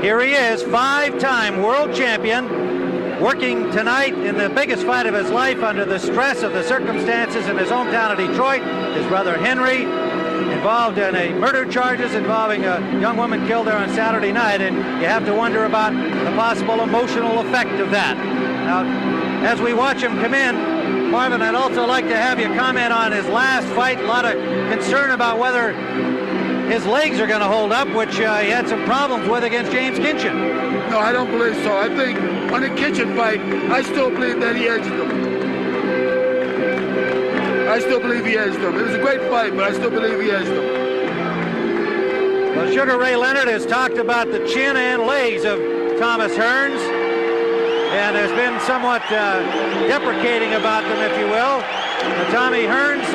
Here he is, 5-time world champion, working tonight in the biggest fight of his life under the stress of the circumstances in his hometown of Detroit. His brother Henry involved in a murder charges involving a young woman killed there on Saturday night, and you have to wonder about the possible emotional effect of that. Now, as we watch him come in, Marvin, I'd also like to have you comment on his last fight. A lot of concern about whether his legs are going to hold up, which he had some problems with against James Kinchin. No, I don't believe so. I think on the Kinchin fight, I still believe that he edged him. I still believe he edged him. It was a great fight, but I still believe he edged him. Well, Sugar Ray Leonard has talked about the chin and legs of Thomas Hearns, and has been somewhat deprecating about them, if you will. Tommy Hearns,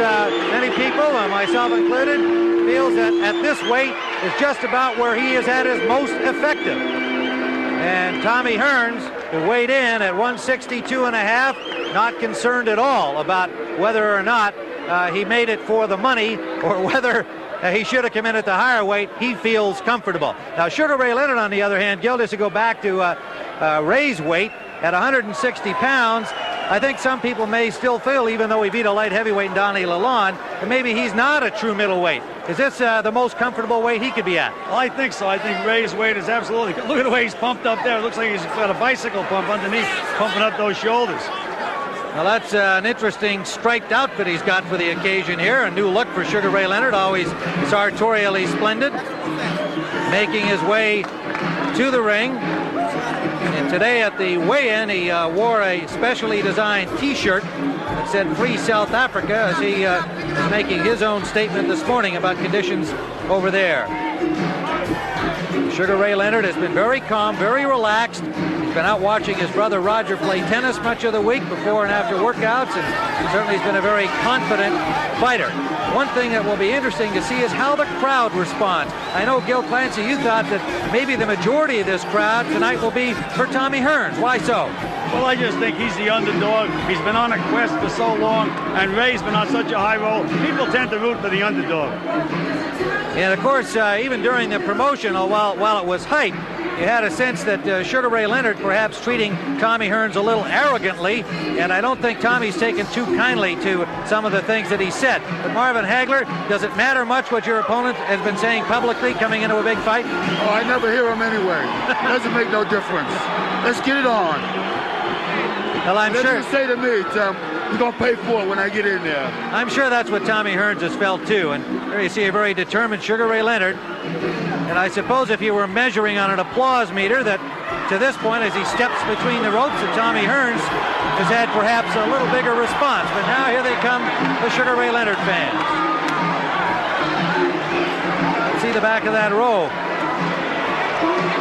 many people, myself included, feels that at this weight is just about where he is at his most effective. And Tommy Hearns, who weighed in at 162.5, not concerned at all about whether or not he made it for the money or whether he should have come in at the higher weight. He feels comfortable. Now, Sugar Ray Leonard, on the other hand, Gil, just to go back to Ray's weight at 160 pounds, I think some people may still feel, even though he beat a light heavyweight in Donnie Lalonde, that maybe he's not a true middleweight. Is this the most comfortable weight he could be at? Well, I think so. I think Ray's weight is absolutely... Look at the way he's pumped up there. It looks like he's got a bicycle pump underneath, pumping up those shoulders. Well, that's an interesting striped outfit he's got for the occasion here. A new look for Sugar Ray Leonard, always sartorially splendid, making his way to the ring. And today at the weigh-in, he wore a specially designed T-shirt that said "Free South Africa" as he is making his own statement this morning about conditions over there. Sugar Ray Leonard has been very calm, very relaxed. He's been out watching his brother Roger play tennis much of the week before and after workouts, and certainly he's been a very confident fighter. One thing that will be interesting to see is how the crowd responds. I know, Gil Clancy, you thought that maybe the majority of this crowd tonight will be for Tommy Hearns. Why so? Well, I just think he's the underdog. He's been on a quest for so long, and Ray's been on such a high roll. People tend to root for the underdog. And of course, even during the promotion, while it was hype, you had a sense that Sugar Ray Leonard perhaps treating Tommy Hearns a little arrogantly, and I don't think Tommy's taken too kindly to some of the things that he said. But Marvin Hagler, does it matter much what your opponent has been saying publicly coming into a big fight? Oh, I never hear him anyway. Doesn't make no difference. Let's get it on. Well, I'm sure. Let's say to me, Tom, you're going to pay for it when I get in there. I'm sure that's what Tommy Hearns has felt too. And there you see a very determined Sugar Ray Leonard. And I suppose if you were measuring on an applause meter, that to this point, as he steps between the ropes, that Tommy Hearns has had perhaps a little bigger response. But now here they come, the Sugar Ray Leonard fans. Let's see the back of that robe.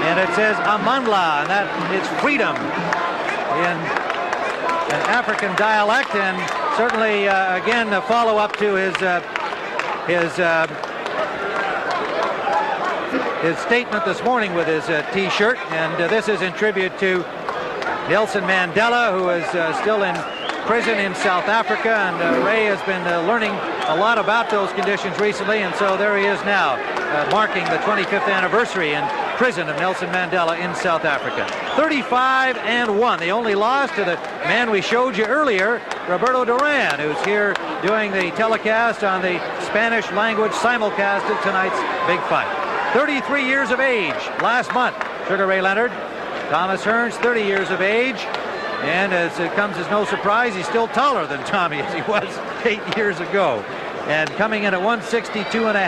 And it says Amandla, and that it's freedom in an African dialect, and certainly again a follow-up to his statement this morning with his T-shirt, and this is in tribute to Nelson Mandela, who is still in prison in South Africa, and Ray has been learning a lot about those conditions recently, and so there he is now, marking the 25th anniversary in prison of Nelson Mandela in South Africa. 35-1. The only loss to the man we showed you earlier, Roberto Duran, who's here doing the telecast on the Spanish language simulcast of tonight's big fight. 33 years of age last month, Sugar Ray Leonard. Thomas Hearns, 30 years of age. And as it comes as no surprise, he's still taller than Tommy as he was 8 years ago. And coming in at 162.5.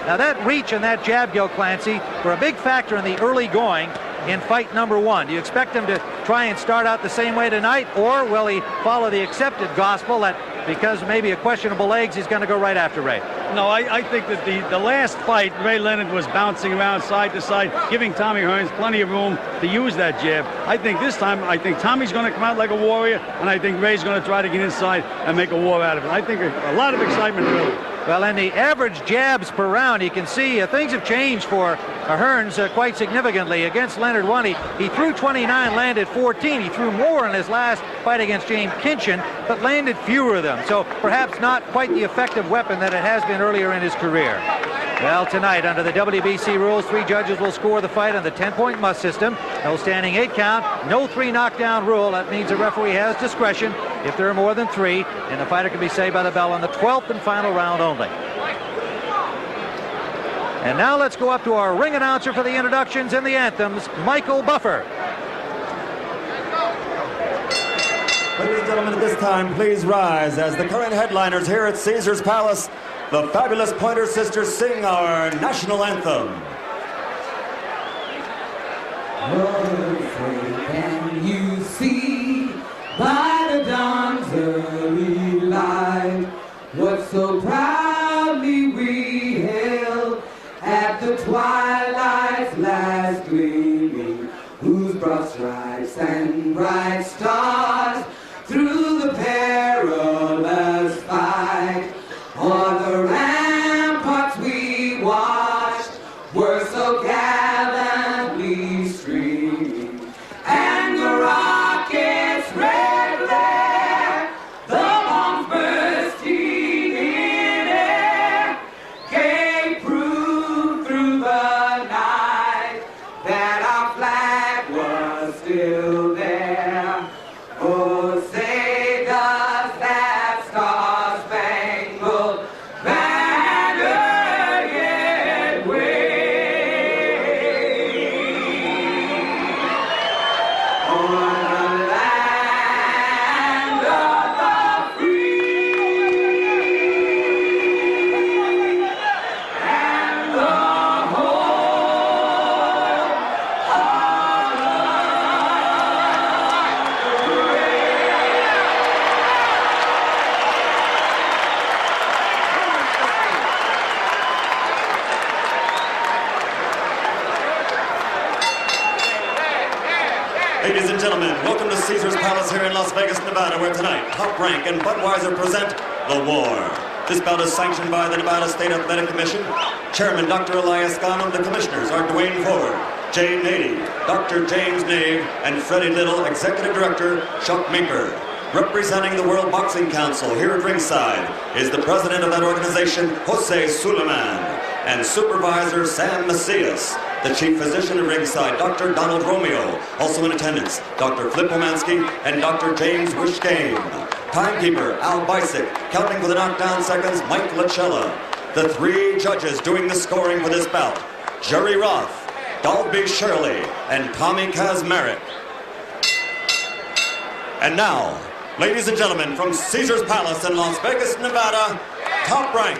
Now that reach and that jab, Gil Clancy, were a big factor in the early going in fight number one. Do you expect him to try and start out the same way tonight, or will he follow the accepted gospel that because maybe a questionable legs, he's going to go right after Ray? No, I think that the last fight, Ray Leonard was bouncing around side to side, giving Tommy Hearns plenty of room to use that jab. I think this time, Tommy's going to come out like a warrior, and I think Ray's going to try to get inside and make a war out of it. I think a lot of excitement, really. Well, in the average jabs per round, you can see things have changed for Hearns quite significantly. Against Leonard one, he threw 29, landed 14. He threw more in his last fight against James Kinchin, but landed fewer of them. So perhaps not quite the effective weapon that it has been earlier in his career. Well, tonight, under the WBC rules, 3 judges will score the fight on the 10-point must system. No standing 8 count, no 3 knockdown rule. That means the referee has discretion if there are more than 3, and the fighter can be saved by the bell on the 12th and final round only. And now let's go up to our ring announcer for the introductions and the anthems, Michael Buffer. Ladies and gentlemen, at this time, please rise as the current headliners here at Caesar's Palace, the fabulous Pointer Sisters, sing our national anthem. What can you see by the dawn's early light? What so proudly we hailed at the twilight's last gleaming, whose broad stripes and bright stars through the perilous fight on the ramparts we watched were so gallantly streaming, and the rockets' red glare, the bombs bursting in air, gave proof through the night that our flag was still there. Oh, say does that star-spangled banner yet wave on the land of the free and the whole Ladies and gentlemen, welcome to Caesar's Palace here in Las Vegas, Nevada, where tonight Top Rank and Budweiser present The War. This bout is sanctioned by the Nevada State Athletic Commission. Chairman Dr. Elias Ghanem. The commissioners are Dwayne Ford, Jay Nady, Dr. James Nave, and Freddie Little, Executive Director Chuck Minker. Representing the World Boxing Council here at ringside is the president of that organization, Jose Suleiman, and supervisor Sam Macias. The chief physician at ringside, Dr. Donald Romeo. Also in attendance, Dr. Flip Pomansky and Dr. James Wishgame. Timekeeper, Al Bisick. Counting for the knockdown seconds, Mike Lachella. The 3 judges doing the scoring for this bout, Jerry Roth, Dalby Shirley, and Tommy Kazmarek. And now, ladies and gentlemen, from Caesar's Palace in Las Vegas, Nevada, Top Rank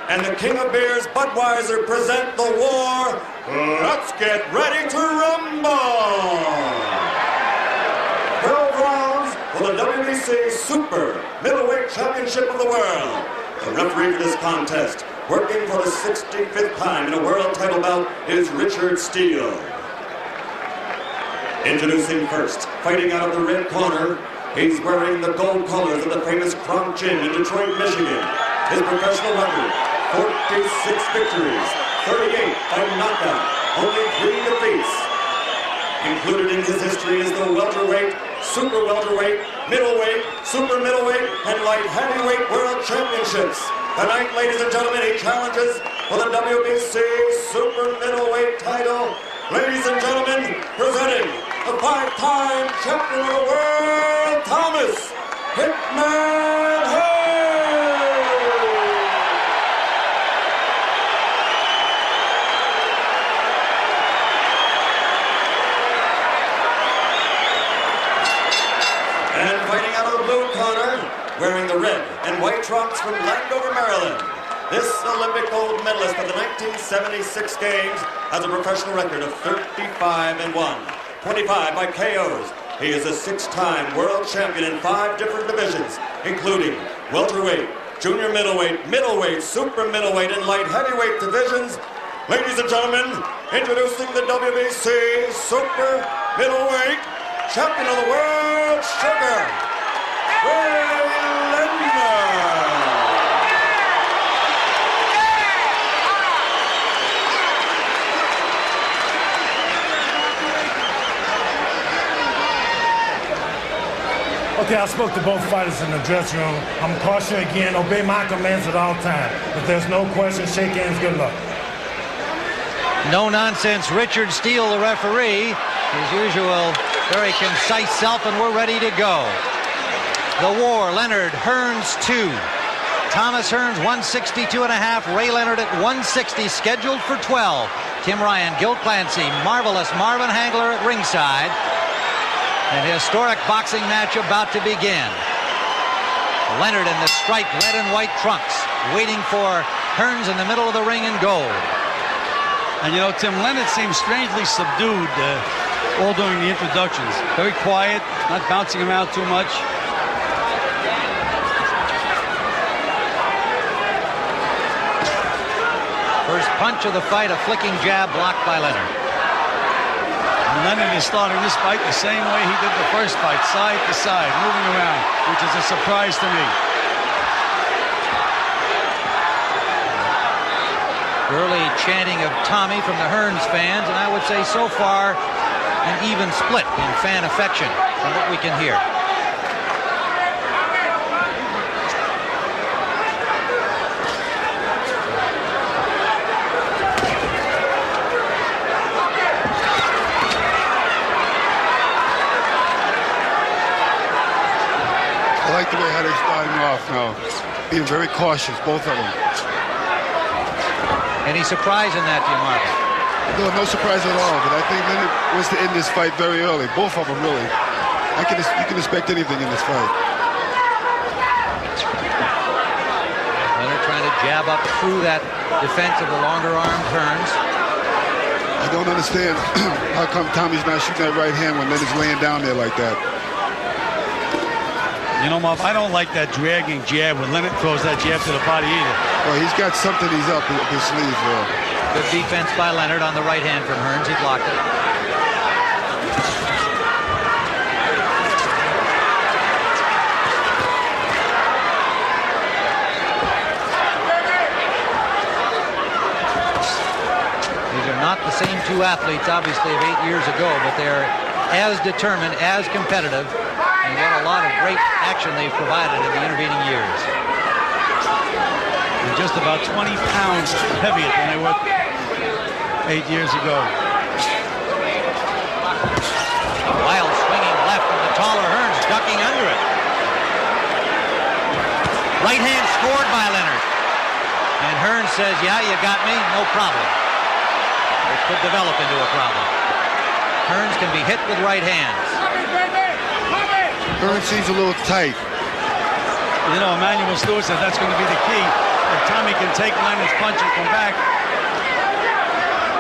and the King of Beers, Budweiser, present The War. Let's get ready to rumble! 12 rounds for the WBC Super Middleweight Championship of the World. The referee for this contest, working for the 65th time in a world title bout, is Richard Steele. Introducing first, fighting out of the red corner, he's wearing the gold colors of the famous Kronk Gin in Detroit, Michigan. His professional record, 46 victories, 38 by knockout, only 3 defeats. Included in his history is the welterweight, super welterweight, middleweight, super middleweight, and light heavyweight world championships. Tonight, ladies and gentlemen, he challenges for the WBC super middleweight title. Ladies and gentlemen, presenting the 5-time champion of the world, Thomas Hitman Hearns. And fighting out of the blue corner, wearing the red and white trunks from Landover, Maryland. This Olympic gold medalist of the 1976 Games has a professional record of 35-1, 25 by KOs. He is a 6-time world champion in 5 different divisions, including welterweight, junior middleweight, middleweight, super middleweight, and light heavyweight divisions. Ladies and gentlemen, introducing the WBC super middleweight champion of the world, Sugar, Ray Leonard. Okay, I spoke to both fighters in the dressing room. I'm caution again, obey my commands at all times. If there's no question, shake hands, good luck. No nonsense. Richard Steele, the referee, his usual very concise self, and we're ready to go. The war. Leonard, Hearns 2. Thomas Hearns 162.5. Ray Leonard at 160, scheduled for 12. Tim Ryan, Gil Clancy, marvelous Marvin Hangler at ringside. An historic boxing match about to begin. Leonard in the striped red and white trunks, waiting for Hearns in the middle of the ring in gold. And you know, Tim, Leonard seems strangely subdued all during the introductions. Very quiet, not bouncing around too much. First punch of the fight, a flicking jab blocked by Leonard. And Leonard is starting this fight the same way he did the first fight, side to side, moving around, which is a surprise to me. Early chanting of Tommy from the Hearns fans, and I would say so far an even split in fan affection from what we can hear. I like the way how they're starting off now. Being very cautious, both of them. Any surprise in that, do you, Marvin? No, no surprise at all. But I think Leonard wants to end this fight very early. Both of them, really. You can expect anything in this fight. Leonard trying to jab up through that defense of the longer-armed Hearns. I don't understand how come Tommy's not shooting that right hand when Leonard's laying down there like that. You know, Marv, I don't like that dragging jab when Leonard throws that jab to the body either. Well, he's got something he's up his sleeve for. Good defense by Leonard on the right hand from Hearns. He blocked it. These are not the same two athletes, obviously, of 8 years ago, but they're as determined, as competitive, and what a lot of great action they've provided in the intervening years. And just about 20 pounds heavier than they were 8 years ago. Wild swinging left from the taller Hearns, ducking under it. Right hand scored by Leonard. And Hearns says, yeah, you got me, no problem. It could develop into a problem. Hearns can be hit with right hands. Hearns seems a little tight. You know, Emmanuel Stewart says that's going to be the key. If Tommy can take Leonard's punch and come back.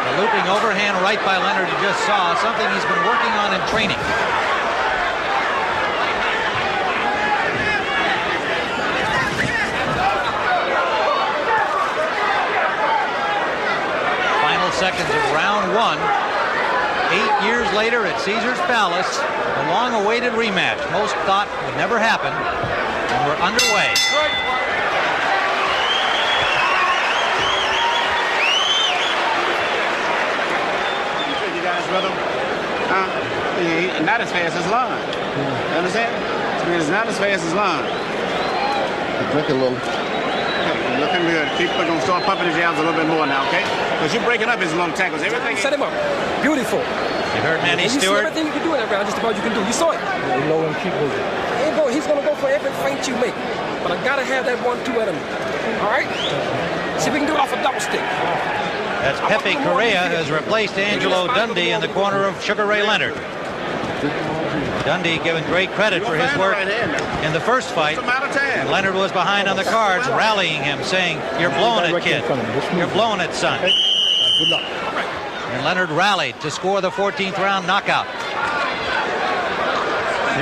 The looping overhand right by Leonard you just saw, something he's been working on in training. Final seconds of round one. 8 years later at Caesars Palace, a long-awaited rematch. Most thought would never happen, and we're underway. You guys, brother, not as fast as Lon. You understand? I mean, it's not as fast as Lon. Drink a little. You're looking good. People are going to start pumping his jabs a little bit more now, okay? Because you're breaking up his long tackles. Everything. Set him up. Beautiful. You heard Manny You see Stewart. everything you can do in that round, just about you can do. You saw it. Low and keep moving. He's going to go for every feint you make. But I got to have that 1-2 at him. All right? See if we can do it off a double stick. That's Pepe Correa, who has replaced Angelo Dundee in the corner of Sugar Ray Leonard. Dundee given great credit for his work in the first fight. And Leonard was behind on the cards, rallying him, saying, "You're blowing it, kid. You're blowing it, son." Good luck. And Leonard rallied to score the 14th round knockout.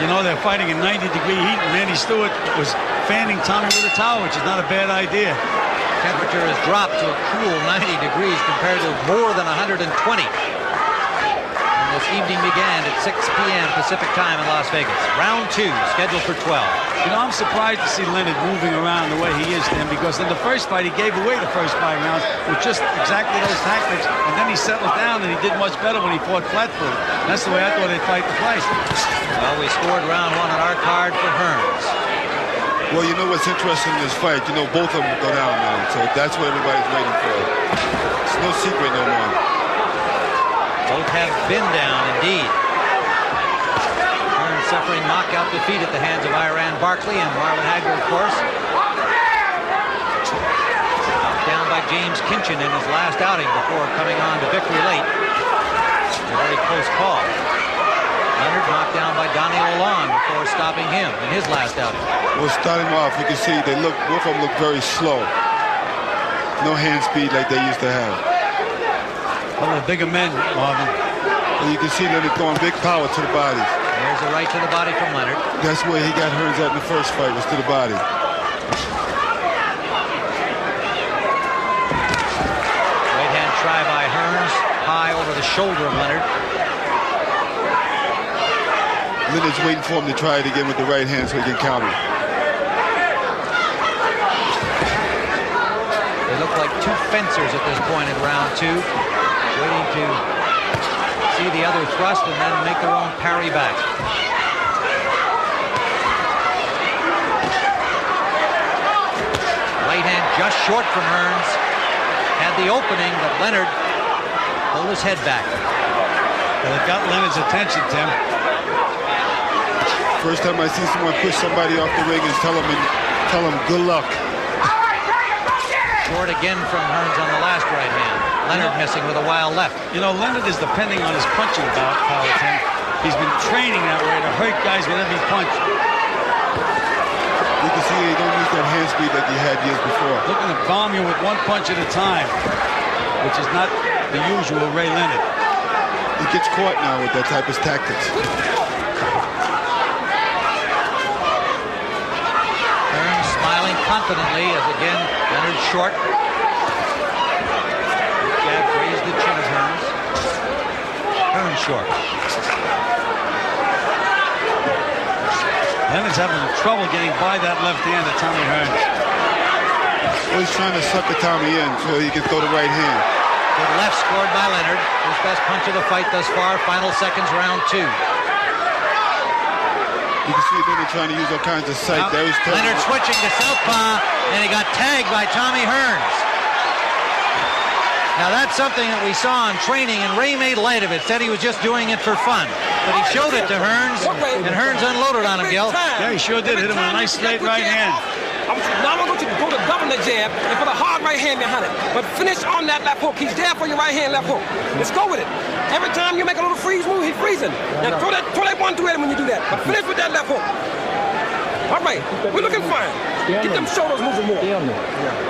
You know, they're fighting in 90-degree heat, and Manny Stewart was fanning Tommy with a towel, which is not a bad idea. Temperature has dropped to a cool 90 degrees compared to more than 120. And this evening began at 6 p.m. Pacific time in Las Vegas. Round 2, scheduled for 12. You know, I'm surprised to see Leonard moving around the way he is, Tim, because in the first fight, he gave away the first 5 rounds with just exactly those tactics, and then he settled down, and he did much better when he fought flat-footed. That's the way I thought they'd fight the fight. Well, we scored round 1 on our card for Hearns. Well, you know what's interesting in this fight? You know, both of them go down now, so that's what everybody's waiting for. It's no secret no more. Both have been down, indeed. Hearns suffering knockout defeat at the hands of Iran Barkley and Marvin Hagler, of course. Knocked down by James Kinchin in his last outing before coming on to victory late. A very close call. Leonard knocked down by Donnie Lalonde before stopping him in his last outing. Well, starting off, you can see both of them look very slow. No hand speed like they used to have. One of the bigger men, Marvin. And you can see Leonard throwing big power to the bodies. There's a right to the body from Leonard. That's where he got Hearns at in the first fight, was to the body. Right hand try by Hearns, high over the shoulder of Leonard. Leonard's waiting for him to try it again with the right hand so he can counter. They look like two fencers at this point in round two, waiting to see the other thrust and then make their own parry back. Right hand just short from Hearns. Had the opening, but Leonard pulled his head back. Well, it got Leonard's attention, Tim. First time I see someone push somebody off the ring and tell him good luck. Short again from Hearns on the last right hand. Leonard missing with a wild left. You know, Leonard is depending on his punching power, Tim. He's been training that way to hurt guys with every punch. You can see he don't use that hand speed like he had years before. Looking to bomb you with one punch at a time, which is not the usual Ray Leonard. He gets caught now with that type of tactics. Hearns smiling confidently as again Leonard short. Jab grazed the chin of Hearns. Hearns short. Leonard's having trouble getting by that left hand of Tommy Hearns. Well, he's trying to sucker Tommy in so he can throw the right hand. Good left scored by Leonard. His best punch of the fight thus far. Final seconds, round two. You can see Leonard trying to use all kinds of sight. Leonard switching to southpaw, and he got tagged by Tommy Hearns. Now that's something that we saw in training, and Ray made light of it. Said he was just doing it for fun. But he showed it to Hearns, and Hearns unloaded on him, Gil. Yeah, he sure did. Hit him with a nice straight right hand. Now I'm going to go to governor jab and put a hard right hand behind it. But finish on that left hook. He's there for your right hand, left hook. Let's go with it. Every time you make a little freeze move, he's freezing. Now throw that 1-2 at him when you do that. But finish with that left hook. All right, we're looking fine. Get them shoulders moving more.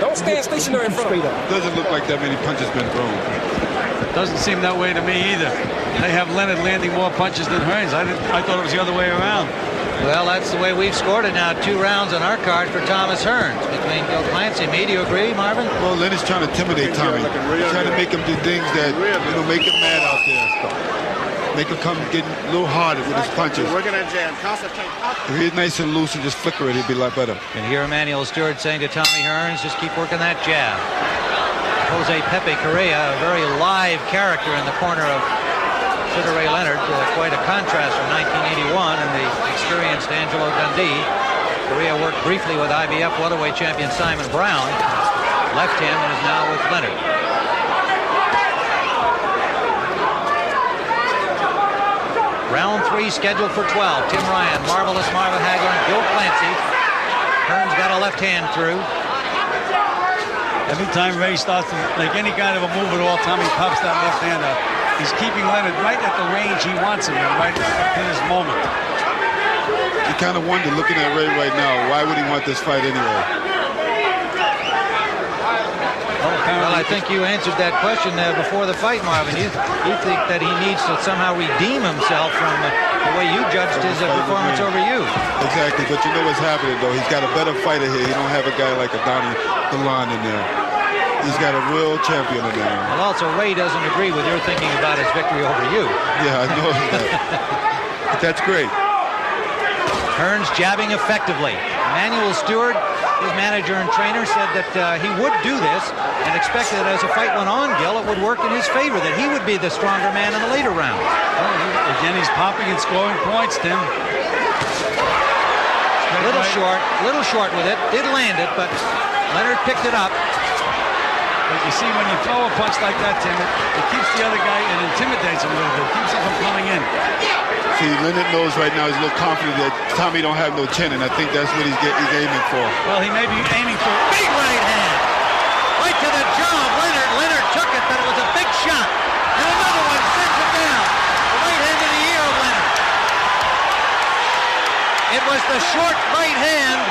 Don't stand stationary in front of him. Doesn't look like that many punches been thrown. Doesn't seem that way to me either. They have Leonard landing more punches than Hearns. I thought it was the other way around. Well, that's the way we've scored it now. 2 rounds on our card for Thomas Hearns between Gil Clancy. Me, do you agree, Marvin? Well, Leonard's trying to intimidate Tommy. He's trying to make him do things that, make him mad out there. Make him come get a little harder with his punches. Working that jab. Concentrate. If he's nice and loose and just flicker it, he'd be a lot better. And here Emmanuel Stewart saying to Tommy Hearns, just keep working that jab. Jose Pepe Correa, a very live character in the corner of Sugar Ray Leonard, quite a contrast from 1981 and the experienced Angelo Dundee. Correa worked briefly with IBF welterweight champion Simon Brown, left him and is now with Leonard. Round 3 scheduled for 12. Tim Ryan, Marvelous Marvin Hagler, and Gil Clancy. Hearns got a left hand through. Every time Ray starts to make any kind of a move at all, Tommy pops that left hand up. He's keeping Leonard right at the range he wants him in, right in his moment. You kind of wonder, looking at Ray right now, why would he want this fight anyway? Well, I think you answered that question before the fight, Marvin. You think that he needs to somehow redeem himself from the way you judged his performance over you. Exactly, but you know what's happening, though. He's got a better fighter here. He don't have a guy like a Donnie Lalonde in there. He's got a real champion in there. Well, also, Ray doesn't agree with your thinking about his victory over you. Yeah, I know that. But that's great. Hearns jabbing effectively. Emmanuel Stewart, his manager and trainer, said that he would do this and expected that as the fight went on, Gil, it would work in his favor, that he would be the stronger man in the later rounds. Well, again, he's popping and scoring points, Tim. Little short with it. Did land it, but Leonard picked it up. But you see, when you throw a punch like that, Tim, it keeps the other guy, it intimidates him a little bit. It keeps him from coming in. See, Leonard knows right now he's a little confident that Tommy don't have no chin, and I think that's what he's aiming for. Well, he may be aiming for Big right hand. Right to the jaw of Leonard. Leonard took it, but it was a big shot. And another one sends him down. The right hand in the ear of Leonard. It was the short right hand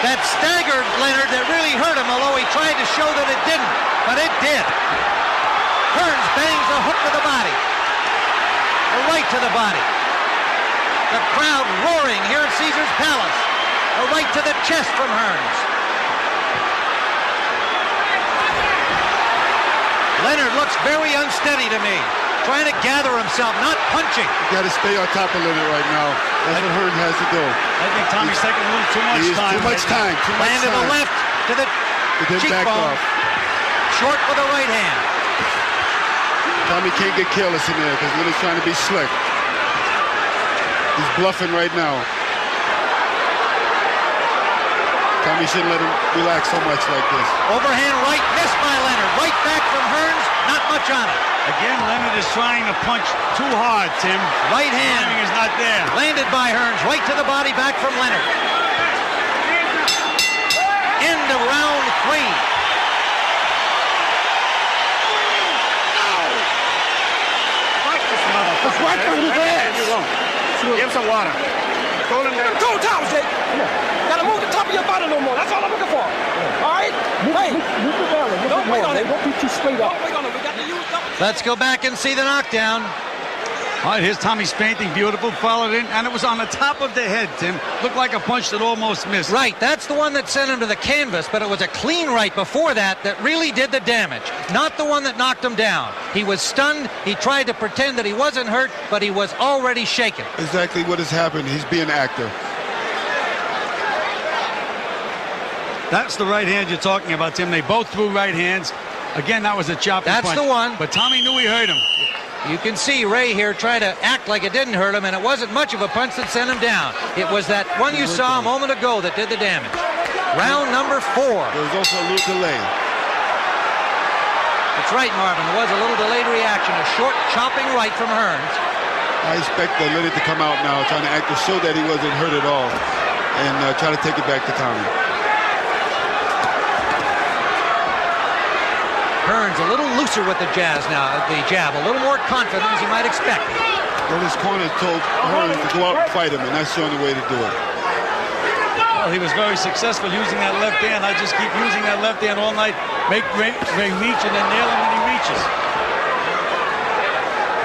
that staggered Leonard that really hurt him, although he tried to show that it didn't. But it did. Hearns bangs a hook to the body. A right to the body. The crowd roaring here at Caesar's Palace. A right to the chest from Hearns. Leonard looks very unsteady to me. Trying to gather himself, not punching. You got to stay on top of Leonard right now. That's what Hearns has to do. I think Tommy's taking a little too much time. Too much time. Too much Land to the time. left, to the cheekbone. Short with the right hand. Tommy can't get careless in there because Leonard's trying to be slick. He's bluffing right now. Tommy shouldn't let him relax so much like this. Overhand right, missed by Leonard. Right back from Hearns, not much on it. Again, Leonard is trying to punch too hard, Tim. Right hand. Timing is not there. Landed by Hearns, right to the body, back from Leonard. End of round 3. Just right through his ass. Give him some water. Hold him down. Go, Thomas, Jake. Gotta move the top of your body no more. That's all I'm looking for. All right? Hey. Move the belly. Don't wait on it. Don't be too straight up. Don't wait on it. We got to use double. Let's go back and see the knockdown. All right, here's Tommy's painting. Beautiful. Followed in, and it was on the top of the head, Tim. Looked like a punch that almost missed. Right, that's the one that sent him to the canvas, but it was a clean right before that that really did the damage. Not the one that knocked him down. He was stunned. He tried to pretend that he wasn't hurt, but he was already shaken. Exactly what has happened. He's being an actor. That's the right hand you're talking about, Tim. They both threw right hands. Again, that was a chopping punch. That's the one. But Tommy knew he hurt him. You can see Ray here try to act like it didn't hurt him, and it wasn't much of a punch that sent him down. It was that one you saw a moment ago that did the damage. Round number 4. There was also a little delay. That's right, Marvin. There was a little delayed reaction. A short chopping right from Hearns. I expect Leonard to come out now, trying to act to show that he wasn't hurt at all, and try to take it back to Tommy. Hearns a little looser with the jab, a little more confident as you might expect. Well, his corner told Hearns to go out and fight him, and that's the only way to do it. Well, he was very successful using that left hand. I just keep using that left hand all night. Make Ray reach and then nail him when he reaches.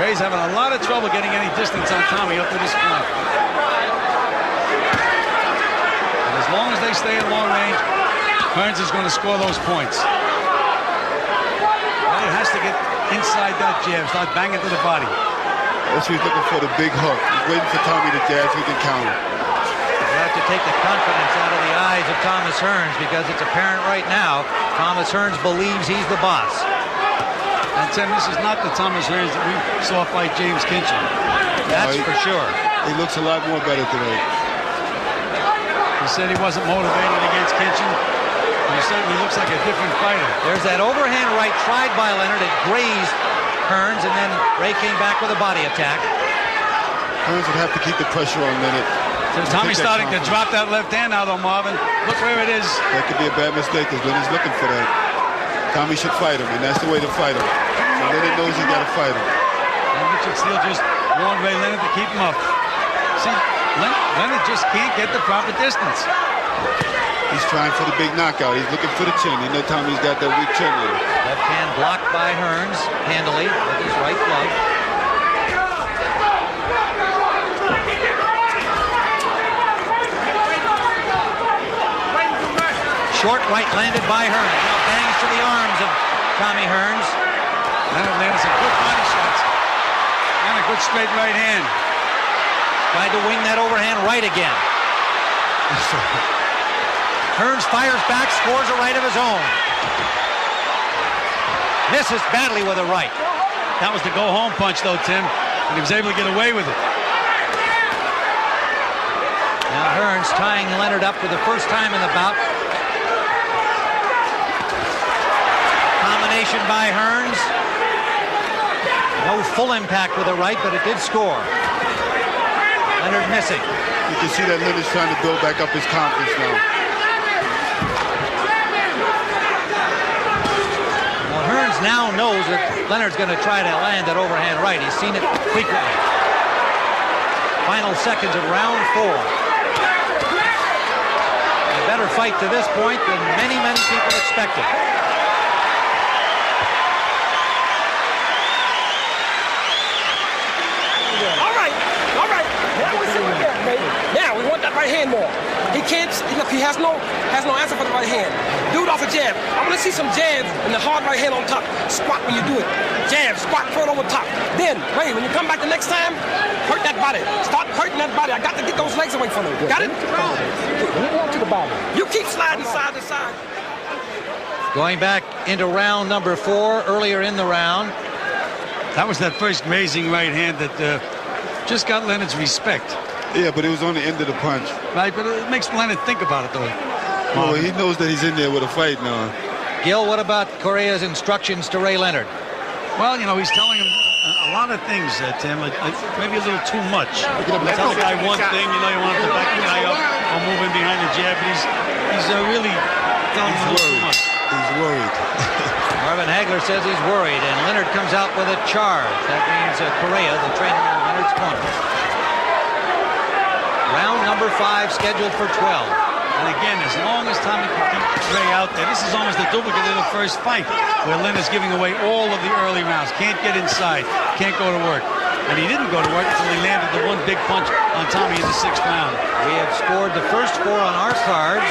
Ray's having a lot of trouble getting any distance on Tommy up to this point. And as long as they stay at long range, Hearns is going to score those points. Ray has to get inside that jab, start banging to the body. That's what he's looking for, the big hook. He's waiting for Tommy to jab so he can counter. You have to take the confidence out of the eyes of Thomas Hearns because it's apparent right now Thomas Hearns believes he's the boss. And Tim, this is not the Thomas Hearns that we saw fight James Kinchin. That's for sure. He looks a lot more better today. He said he wasn't motivated against Kinchin. He certainly looks like a different fighter. There's that overhand right tried by Leonard. It grazed Hearns, and then Ray came back with a body attack. Hearns would have to keep the pressure on Leonard. So Tommy's starting to drop that left hand now, though, Marvin. Look where it is. That could be a bad mistake because Leonard's looking for that. Tommy should fight him, and that's the way to fight him. So Leonard knows he's got to fight him. And Richard Steele just warned Ray Leonard to keep him up. See, Leonard just can't get the proper distance. He's trying for the big knockout. He's looking for the chin. You know Tommy's got that weak chin there. Left hand blocked by Hearns handily with his right glove. Short right landed by Hearns. Now bangs to the arms of Tommy Hearns. Leonard landed some good body shots. And a good straight right hand. Tried to wing that overhand right again. Hearns fires back, scores a right of his own. Misses badly with a right. That was the go-home punch, though, Tim. And he was able to get away with it. Now Hearns tying Leonard up for the first time in the bout. combination by Hearns. No full impact with the right, but it did score. Leonard missing. You can see that Leonard's trying to build back up his confidence now. Well, Hearns now knows that Leonard's going to try to land that overhand right. He's seen it frequently. Final seconds of round 4. A better fight to this point than many people expected. Now we want that right hand more. He can't. Look, he has no answer for the right hand. Do it off a jab. I want to see some jabs and the hard right hand on top. Squat when you do it. Jab, squat, throw it over top. Then, Ray, when you come back the next time, hurt that body. Start hurting that body. I got to get those legs away from him. Got it? To the body. You keep sliding side to side. Going back into round number 4, earlier in the round. That was that first grazing right hand that just got Leonard's respect. Yeah, but it was on the end of the punch. Right, but it makes Leonard think about it, though. Well, he knows that he's in there with a fight now. Gil, what about Correa's instructions to Ray Leonard? Well, you know, he's telling him a lot of things, Tim, maybe a little too much. You tell the guy one thing, you know, you want him to back the guy up or move in behind the jab, but he's really telling him a little too much. He's worried. Marvin Hagler says he's worried, and Leonard comes out with a charge. That means Correa, the trainer in Leonard's corner. Round number 5 scheduled for 12. And again, as long as Tommy can keep Ray out there, this is almost a duplicate of the first fight, where Leonard's giving away all of the early rounds. Can't get inside, can't go to work. And he didn't go to work until he landed the one big punch on Tommy in the 6th round. We have scored the first 4 on our cards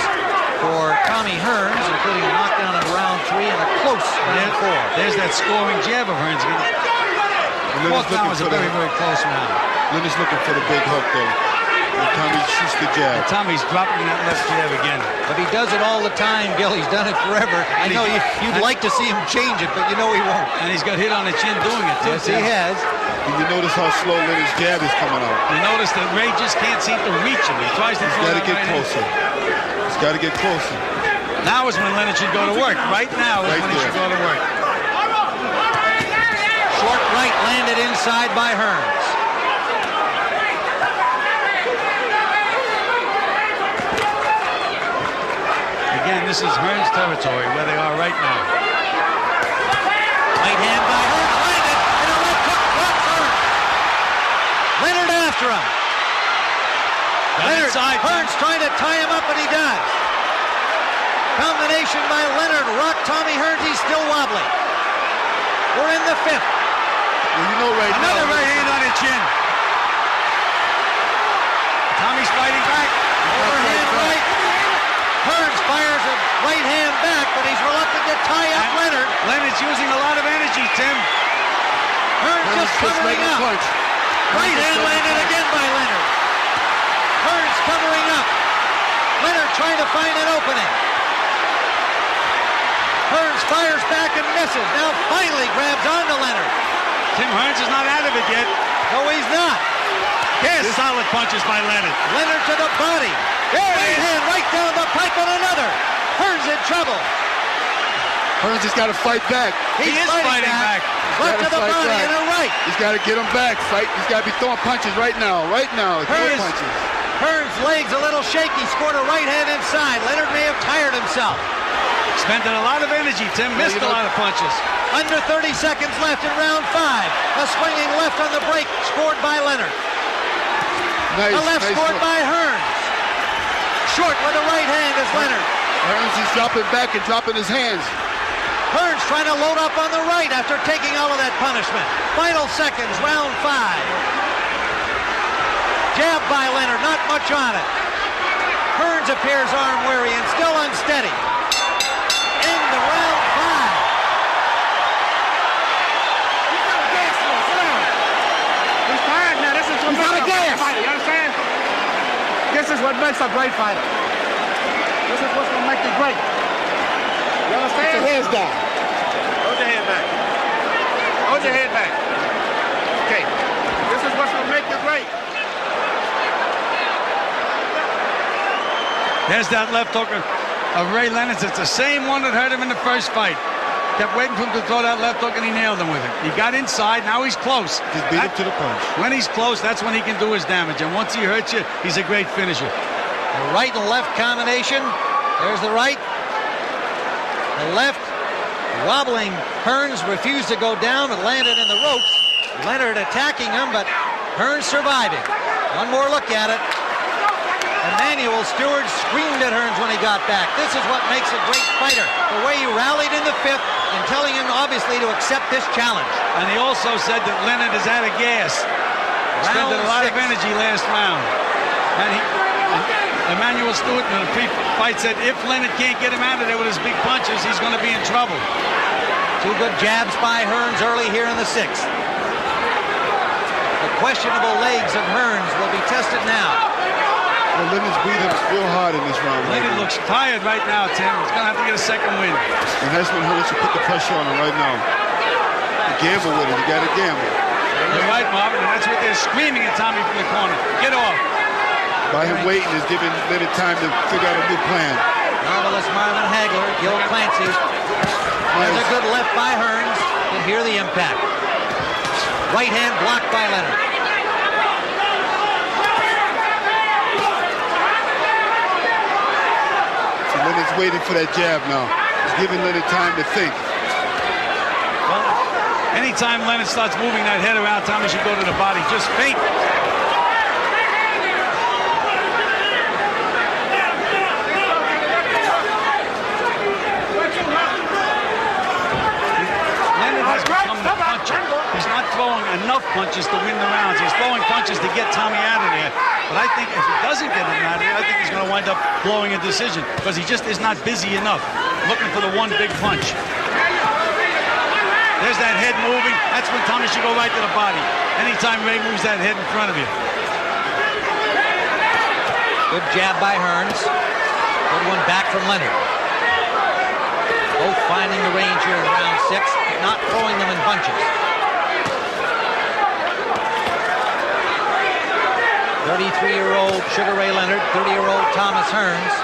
for Tommy Hearns, including a knockdown in round 3 and a close round 4. There's that scoring jab of Hearns. Fourth round was a very close round. Leonard's looking for the big hook, though. And Tommy shoots the jab. And Tommy's dropping that left jab again. But he does it all the time, Gil. He's done it forever. I know you'd like to see him change it, but you know he won't. And he's got hit on the chin doing it, too. Yes, he has. And you notice how slow Leonard's jab is coming out. You notice that Ray just can't seem to reach him. He tries to throw He's got to get right closer. He's got to get closer. Now is when Leonard should go to work. Right now is when he should go to work. Short right landed inside by Hearns. Again, this is Hearns' territory where they are right now. Right hand by Hearns landed, and a left hook blocks Hearns. Leonard after him. Hearns trying to tie him up, and he does. Combination by Leonard, rocked Tommy Hearns. He's still wobbly. We're in the 5th. Well, you know right now. Another right hand on his chin. Tommy's fighting back. Overhand right. Hearns fires a right hand back, but he's reluctant to tie up Leonard. Leonard's using a lot of energy, Tim. Hearns just covering up. Punch. Right hand landed again by Leonard. Hearns covering up. Leonard trying to find an opening. Hearns fires back and misses. Now finally grabs onto Leonard. Tim Hearns is not out of it yet. No, he's not. Yes, solid punches by Leonard. Leonard to the body. Right hand right down the pipe and another. Hearns in trouble. Hearns has got to fight back. He is fighting back. Left to the body and a right. He's got to get him back. He's got to be throwing punches right now. Right now. Throwing punches. Hearns' legs a little shaky. Scored a right hand inside. Leonard may have tired himself. Spending a lot of energy, Tim. Missed a lot of punches. Under 30 seconds left in round 5. A swinging left on the break scored by Leonard. Nice, a left scored by Hearns. Short with a right hand is Leonard. Hearns is dropping back and dropping his hands. Hearns trying to load up on the right after taking all of that punishment. Final seconds, round 5. Jab by Leonard, not much on it. Hearns appears arm weary and still unsteady. In the round 5. He's tired now. This is what makes a great fighter. You understand? This is what makes a great fighter. This is what's going to make you great. You understand? Put your hands down. Hold your head back. Hold your head back. Okay. This is what's going to make you great. There's that left hook of Ray Leonard. It's the same one that hurt him in the first fight. kept waiting for him to throw that left hook, and he nailed him with it. He got inside. Now he's close. Just beat him to the punch. When he's close, that's when he can do his damage. And once he hurts you, he's a great finisher. The right and left combination. There's the right. The left. Wobbling Hearns refused to go down, but landed in the ropes. Leonard attacking him, but Hearns surviving. One more look at it. Emmanuel Stewart screamed at Hearns when he got back. This is what makes a great fighter. The way he rallied in the fifth and telling him, obviously, to accept this challenge. And he also said that Leonard is out of gas. Spent a lot of energy last round. And Emmanuel Stewart in the pre-fight said if Leonard can't get him out of there with his big punches, he's going to be in trouble. Two good jabs by Hearns early here in the sixth. The questionable legs of Hearns will be tested now. Well, Leonard's beat him real hard in this round. Leonard looks tired right now, Tim. He's going to have to get a second win. And that's when Hearns should put the pressure on him right now. You gamble with it. You got to gamble. You're right, Marvin, and that's what they're screaming at Tommy from the corner. Get off. By him waiting is giving Leonard time to figure out a new plan. Marvelous Marvin Hagler, Gil Clancy. There's a good left by Hearns. You can hear the impact. Right hand blocked by Leonard. So Leonard's waiting for that jab now. He's giving Leonard time to think. Well, anytime Leonard starts moving that head around, Tommy should go to the body. Just feint. He's not throwing enough punches to win the rounds. He's throwing punches to get Tommy out of there. But I think if he doesn't get him out of there, I think he's going to wind up blowing a decision because he just is not busy enough looking for the one big punch. There's that head moving. That's when Tommy should go right to the body. Anytime Ray moves that head in front of you. Good jab by Hearns. Good one back from Leonard. Both finding the range here in round six, not throwing them in bunches. 33-year-old Sugar Ray Leonard, 30-year-old Thomas Hearns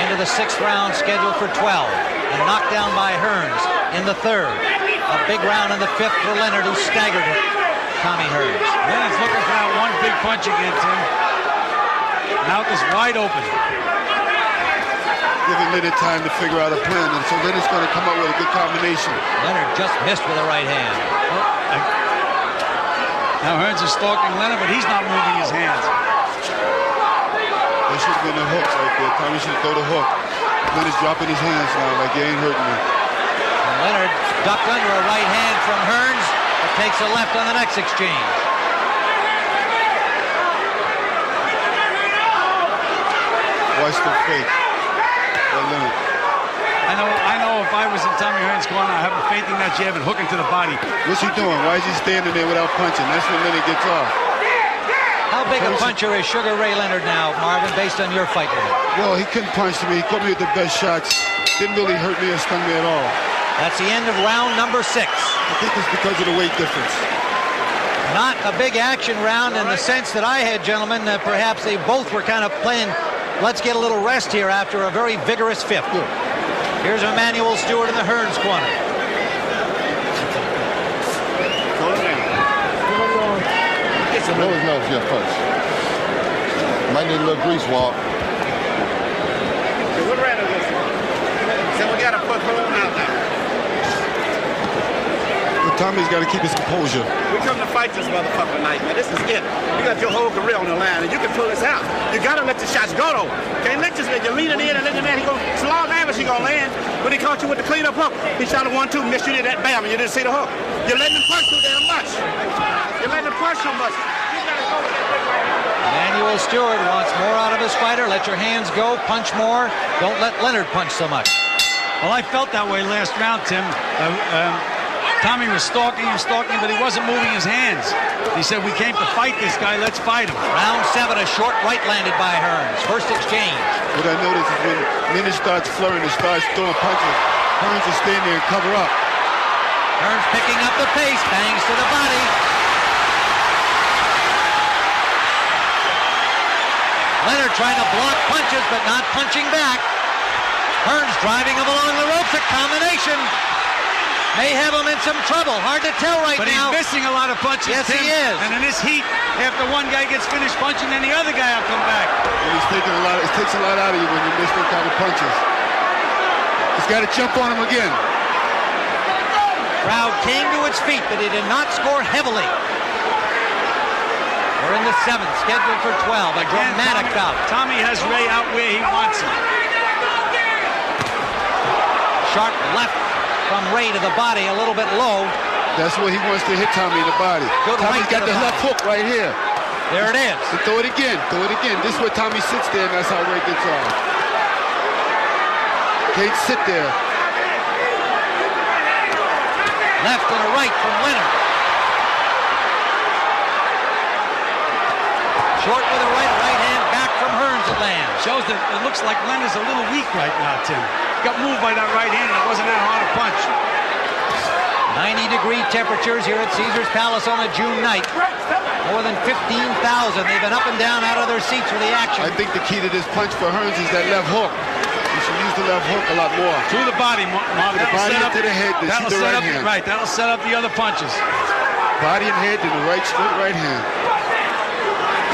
into the sixth round scheduled for 12. And knocked down by Hearns in the third. A big round in the fifth for Leonard, who staggered it. Tommy Hearns. Leonard's looking for that one big punch again, Tim. Mouth is wide open. Giving Leonard time to figure out a plan, and so Leonard's going to come up with a good combination. Leonard just missed with a right hand. Now Hearns is stalking Leonard, but he's not moving his hands. That should have been a hook right there. Tommy should throw the hook. Leonard's dropping his hands now like he ain't hurting me. And Leonard ducked under a right hand from Hearns, but takes a left on the next exchange. Watch the fake. Leonard. I know if I was in Tommy Hearns' corner, I'd have him feinting that jab and hooking to the body. What's he doing? Why is he standing there without punching? That's when Leonard gets off. How big a puncher is Sugar Ray Leonard now, Marvin, based on your fight with him? Well, he couldn't punch me. He caught me with the best shots. Didn't really hurt me or stung me at all. That's the end of round number 6. I think it's because of the weight difference. Not a big action round in the sense that I had, gentlemen. Perhaps they both were kind of playing, let's get a little rest here after a very vigorous fifth. Here's Emmanuel Stewart in the Hearns corner. Get some nose here first. Might need a little grease walk. We're ready this one. So we got to put her out now. Tommy's got to keep his composure. We come to fight this motherfucker tonight, man. This is it. You got your whole career on the line, and you can pull this out. You got to let the shots go, though. Can't let this man. You lean it in and let the man. It's a long damage he gonna land. When he caught you with the cleanup hook, he shot a 1-2, missed you did that bam, and you didn't see the hook. You're letting him punch too damn much. You're letting him punch too much. You gotta go with that big right. Emmanuel Stewart wants more out of his fighter. Let your hands go. Punch more. Don't let Leonard punch so much. Well, I felt that way last round, Tim. Tommy was stalking, but he wasn't moving his hands. He said, we came to fight this guy, let's fight him. Round 7, a short right landed by Hearns. First exchange. What I noticed is when Leonard starts flirting and starts throwing punches, Hearns will stand there and cover up. Hearns picking up the pace, bangs to the body. Leonard trying to block punches, but not punching back. Hearns driving him along the ropes, a combination. may have him in some trouble. Hard to tell right But now. he's missing a lot of punches. Yes, Tim. he is. And in this heat, after one guy gets finished punching, then the other guy will come back. And he's taking a lot. It takes a lot out of you when you miss those kind of punches. He's got to jump on him again. Crowd came to its feet, but he did not score heavily. We're in the 7th, scheduled for 12. A dramatic bout. Tommy has Ray out where he wants him. Sharp left from Ray to the body, a little bit low. That's where he wants to hit Tommy in the body. Good Tommy's right to got the the left body. hook right here. There it is. So throw it again. Throw it again. This is where Tommy sits there, and that's how Ray gets off. Can't sit there. Left and a right from Leonard. Short with a right hand back from Hearns at land. Shows that it looks like Leonard's a little weak right now, Tim. Got moved by that right hand, and it wasn't that hard a punch. 90-degree temperatures here at Caesars Palace on a June night. More than 15,000. They've been up and down out of their seats for the action. I think the key to this punch for Hearns is that left hook. You should use the left hook a lot more. To the body, Mark. The body into the head, then That'll shoot the set right up, hand. right, that'll set up the other punches. Body and head, then the right, straight right hand.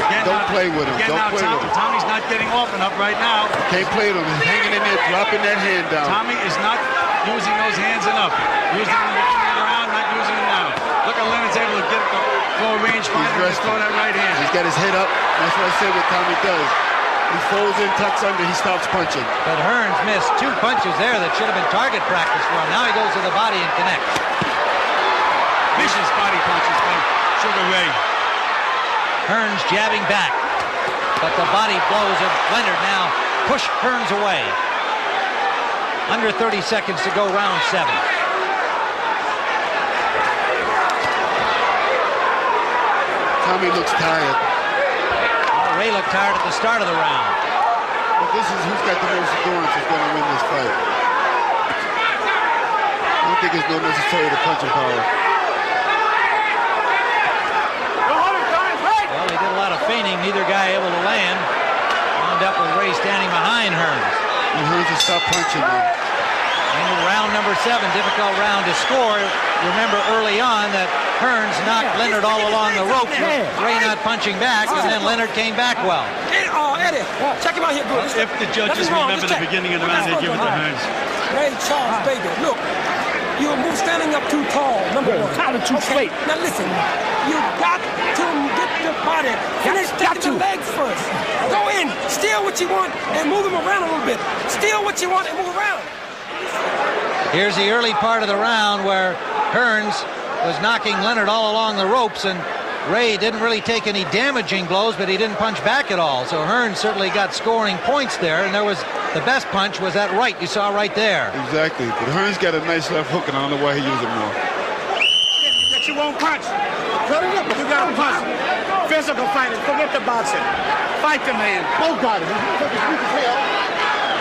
Again, Don't play with him. Again, Don't now play with him. Tommy's not getting off enough right now. Can't play with him. He's hanging in there, dropping that hand down. Tommy is not using those hands enough. Using them in the beginning of the round, not using them now. Look at Leonard's able to get the full range finder and throw that right hand. He's got his head up. That's what I said what Tommy does. He folds in, tucks under, he stops punching. But Hearns missed 2 punches there that should have been target practice for him. Now he goes to the body and connects. Vicious body punches by Sugar Ray. Hearns jabbing back. But the body blows of Leonard now push Hearns away. Under 30 seconds to go, round 7. Tommy looks tired. Well, Ray looked tired at the start of the round. But this is who's got the most endurance is going to win this fight. I don't think it's no necessary to punching power. Well, he did a lot of feigning, neither guy able to land. Wound up with Ray standing behind Hearns. And Hearns will stop punching now. In round number 7, difficult round to score. Remember early on that Hearns knocked Leonard all along the ropes with Ray not punching back, and then Leonard came back well. Eddie, check him out here, good. If the judges remember the beginning of the round, they give it to Hearns. Ray Charles, baby, look. You're standing up too tall, number 1. Kind of too straight. Now listen, you got to get the body. Finish taking the legs first. Go in, steal what you want, and move him around a little bit. Steal what you want and move around. Here's the early part of the round where Hearns was knocking Leonard all along the ropes, and Ray didn't really take any damaging blows, but he didn't punch back at all. So Hearns certainly got scoring points there, and there was the best punch was that right you saw right there. Exactly. But Hearns got a nice left hook, and I don't know why he used it more. That you won't punch. You got to punch. Physical fighting. Forget the boxing. Fight the man. Both got it.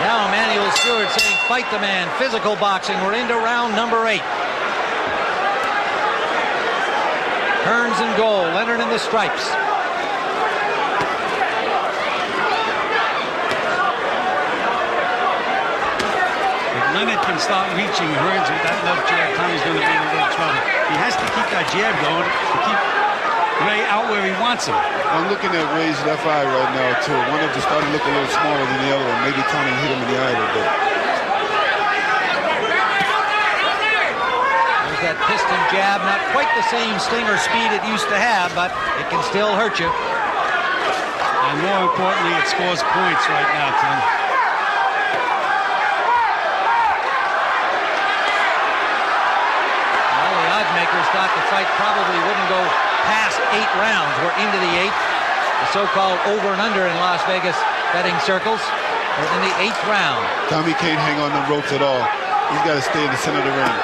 Now Emmanuel Stewart saying fight the man, physical boxing. We're into round number 8. Hearns in goal, Leonard in the stripes. If Leonard can start reaching Hearns with that left jab, Tommy's going to be in a little trouble. He has to keep that jab going to keep Ray out where he wants him. I'm looking at Ray's left eye right now, too. One of them started to look a little smaller than the other one. Maybe Tommy hit him in the eye a little bit. There's that piston jab, not quite the same sting or speed it used to have, but it can still hurt you. And more importantly, it scores points right now, Tim. Well, the odds makers thought the fight probably wouldn't go past 8 rounds. We're into the 8th. The so-called over and under in Las Vegas betting circles. We're in the 8th round. Tommy can't hang on the ropes at all. He's got to stay in the center of the ring.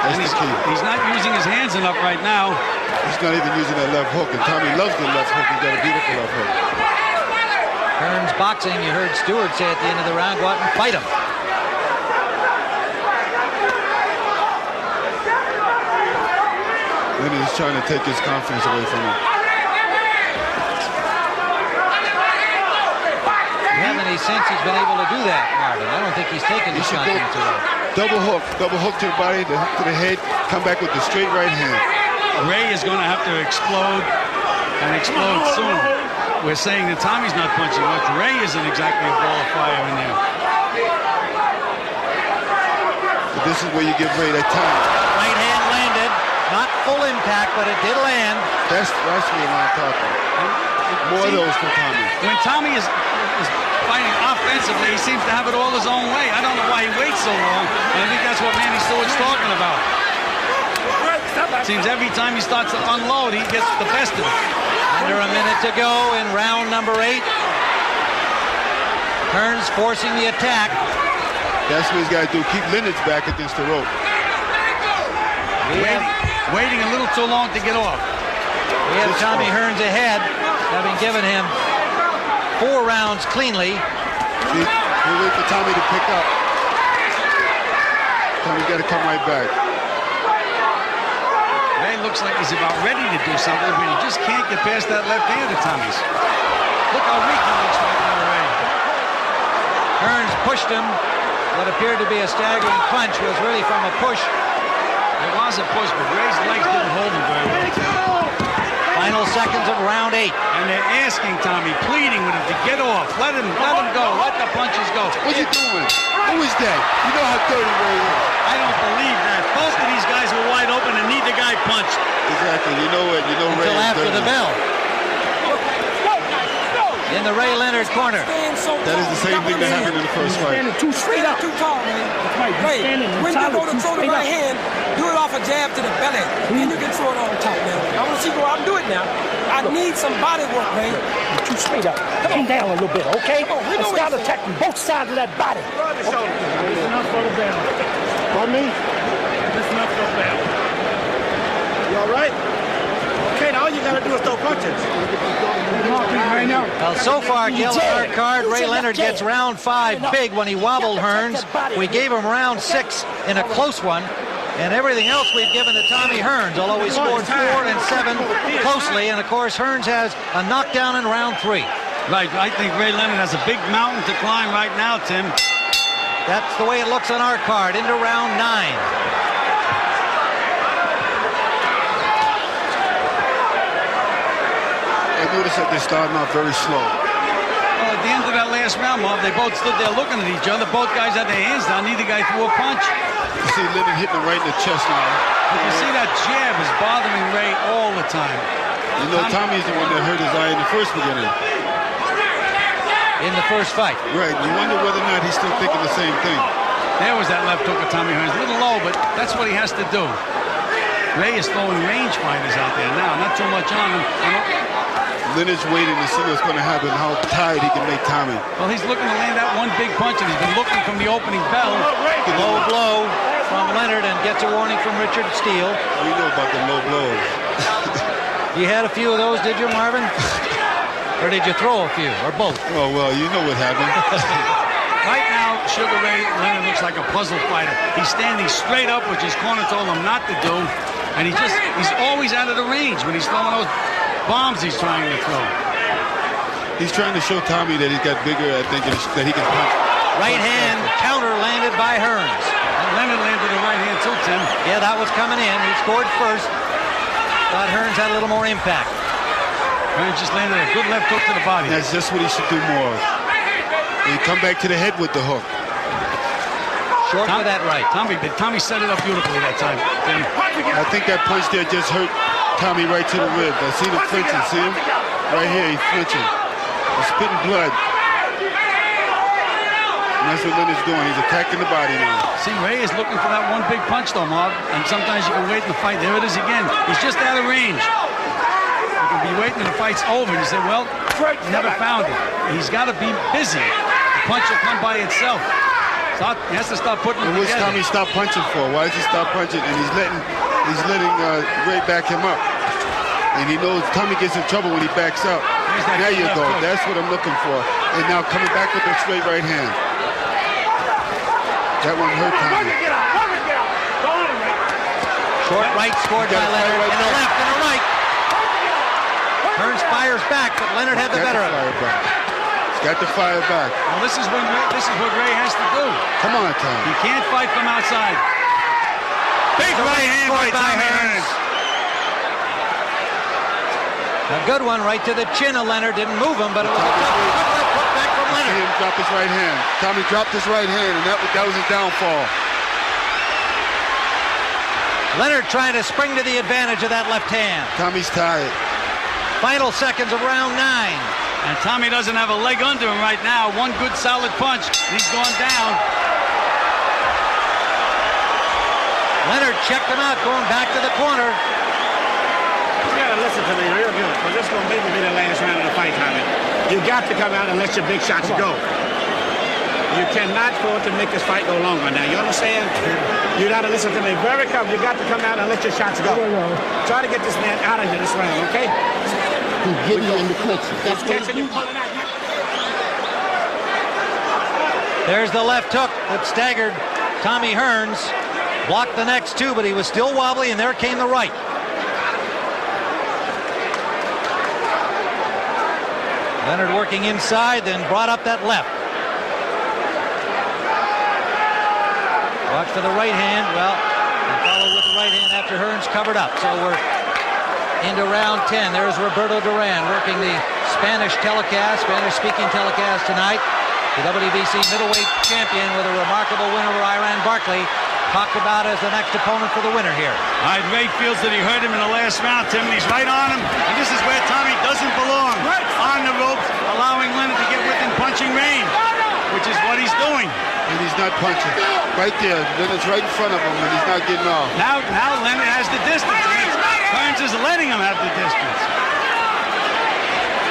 That's the key. He's not using his hands enough right now. He's not even using that left hook, and Tommy loves the left hook. He's got a beautiful left hook. Hearns boxing, you heard Stewart say at the end of the round, go out and fight him. Then he's trying to take his confidence away from him. You have any since he's been able to do that, Marvin. I don't think he's taken the shot into it. Double hook to the body, the hook to the head, come back with the straight right hand. Ray is going to have to explode and explode soon. We're saying that Tommy's not punching much. Ray isn't exactly a ball of fire in there. But this is where you give Ray that time. Right hand landed. Not full impact, but it did land. That's what I'm talking. More of those from Tommy. When Tommy is fighting offensively, he seems to have it all his own way. I don't know why he waits so long. And I think that's what Manny Stewart's talking about. Seems every time he starts to unload, he gets the best of it. Under a minute to go in round number 8. Hearns forcing the attack. That's what he's got to do. Keep Leonard's back against the rope. Waiting a little too long to get off. We have Tommy Hearns ahead, having given him 4 rounds cleanly. See, we wait for Tommy to pick up. Tommy's got to come right back. Ray looks like he's about ready to do something, but he just can't get past that left hand of Tommy's. Look how weak he looks right now, Ray. Hearns pushed him. What appeared to be a staggering punch was really from a push. It was a push, but Ray's legs didn't hold him very well. Final seconds of round 8. And they're asking Tommy, pleading with him to get off. Let him go. Let the punches go. What you doing? Who is that? You know how dirty Ray is. I don't believe that. Both of these guys were wide open and neither guy punched. Exactly. You know what? You know Ray Until is after dirty. the bell. In the Ray Leonard corner. That is the same thing that happened in the first fight. Standing too straight up. Too tall, man. Ray, when you go to throw the right hand, do it off a jab to the belly. Then you can throw it on top, man. I want to see go out and do it now. I need some body work, Ray. Too straight up. Come down a little bit, okay? Come on, we know Let's start what attacking both sides of that body. Listen up for the bell. Pardon me? Listen up for the bell. You all right? Okay, now all you got to do is throw punches. Well, so far, Gil, on our card, Ray Leonard gets round 5 big when he wobbled Hearns. We gave him round 6 in a close one. And everything else we've given to Tommy Hearns, although he scored 4 and 7 closely. And, of course, Hearns has a knockdown in round 3. Right, I think Ray Leonard has a big mountain to climb right now, Tim. That's the way it looks on our card, into round 9. I noticed that they're starting off very slow. Well, at the end of that last round, Marv, they both stood there looking at each other. Both guys had their hands down. Neither guy threw a punch. You see Leonard hitting him right in the chest now. You see that jab is bothering Ray all the time. You know, Tommy's the one that hurt his eye in the first beginning. In the first fight. Right. You wonder whether or not he's still thinking the same thing. There was that left hook of Tommy Hearns. A little low, but that's what he has to do. Ray is throwing range fighters out there now. Not too much on him. Leonard's waiting to see what's going to happen, how tired he can make Tommy. Well, he's looking to land that one big punch, and he's been looking from the opening bell. Low blow from Leonard and gets a warning from Richard Steele. You know about the low blows. You had a few of those, did you, Marvin? Or did you throw a few, or both? Oh, well, you know what happened. Right now, Sugar Ray Leonard looks like a puzzle fighter. He's standing straight up, which his corner told him not to do, and he's always out of the range when he's throwing those bombs he's trying to throw. He's trying to show Tommy that he's got bigger, I think, that he can punch. Right hand counter landed by Hearns. And Leonard landed the right hand too, Tim. Yeah, that was coming in. He scored first. Thought Hearns had a little more impact. Hearns just landed a good left hook to the body. That's just what he should do more of. And come back to the head with the hook. Short for that right. Tommy set it up beautifully that time, Tim. I think that punch there just hurt Tommy right to the rib. I see the flinching, see him? Right here, he's flinching. He's spitting blood. And that's what Leonard's doing. He's attacking the body now. See, Ray is looking for that one big punch, though, Marv. And sometimes you can wait in the fight. There it is again. He's just out of range. You can be waiting and the fight's over. And you say, well, never found it. He's got to be busy. The punch will come by itself. So he has to stop putting them And what's together. Tommy stop punching for? Why does he stop punching? And he's letting Ray back him up. And he knows Tommy gets in trouble when he backs up. There you go. That's what I'm looking for. And now coming back with the straight right hand. That one hurt Tommy. Short right scored by Leonard. Right And a back. left and a right. Hearns fires back, but Leonard had the better of it. Got to fire back. Well, this is what Ray has to do. Come on, Tommy. He can't fight from outside. Big right hand by Tommy Hearns. A good one right to the chin of Leonard. Didn't move him, but it was a tough put back from See Leonard. him drop his right hand. Tommy dropped his right hand, and that was his downfall. Leonard trying to spring to the advantage of that left hand. Tommy's tired. Final seconds of round 9. And Tommy doesn't have a leg under him right now. One good solid punch, and he's gone down. Leonard checked him out, going back to the corner. You gotta listen to me real good, because this is gonna maybe be the last round of the fight, Tommy. You got to come out and let your big shots go. You cannot afford to make this fight go longer now. You understand? You gotta listen to me very carefully. You got to come out and let your shots go. Try to get this man out of here this round, okay? He's getting you in the clutches. He's catching you, pulling out. There's the left hook that staggered Tommy Hearns. Blocked the next two, but he was still wobbly, and there came the right. Leonard working inside, then brought up that left. Watch for the right hand. Well, he followed with the right hand after Hearns covered up. So we're into round 10. There's Roberto Duran working the Spanish telecast, Spanish-speaking telecast tonight. The WBC middleweight champion with a remarkable win over Iran Barkley. Talked about as the next opponent for the winner here. All right, Ray feels that he hurt him in the last round, Tim, and he's right on him. And this is where Tommy doesn't belong. Right. On the ropes, allowing Leonard to get within punching range, which is what he's doing. And he's not punching. Right there. Leonard's right in front of him, and he's not getting off. Now Leonard has the distance. Hearns is letting him have the distance.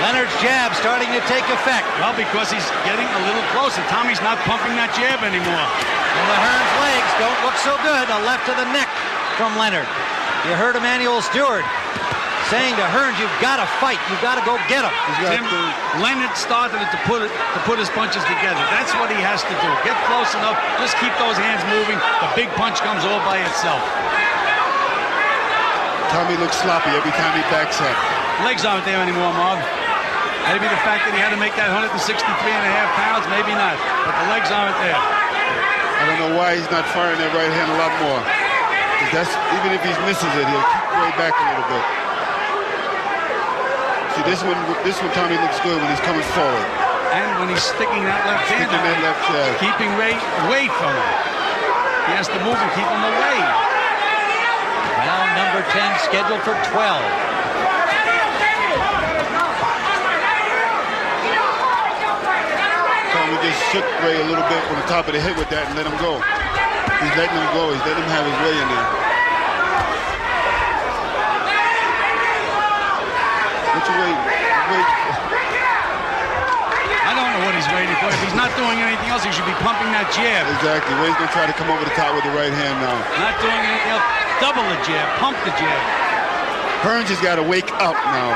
Leonard's jab starting to take effect. Well, because he's getting a little closer. Tommy's not pumping that jab anymore. And the Hearns legs don't look so good. A left to the neck from Leonard. You heard Emmanuel Stewart saying to Hearns, you've got to fight. You've got to go get him. Tim, Leonard started to put his punches together. That's what he has to do. Get close enough. Just keep those hands moving. The big punch comes all by itself. Tommy looks sloppy every time he backs up. Legs aren't there anymore, Marv. Maybe the fact that he had to make that 163.5 pounds, maybe not. But the legs aren't there. I don't know why he's not firing that right hand a lot more. 'Cause that's, even if he misses it, he'll keep way back a little bit. See, this one Tommy looks good when he's coming forward. And when he's sticking that left hand Sticking that left jab. keeping Ray away from him. He has to move and keep him away. Round number 10 scheduled for 12. Tommy just shook Ray a little bit on the top of the head with that and let him go. He's letting him go. He's letting him have his way in there. What you waiting? I don't know what he's waiting for. If he's not doing anything else, he should be pumping that jab. Exactly. Ray's going to try to come over the top with the right hand now. Not doing anything else. Double the jab. Pump the jab. Hearns has got to wake up now.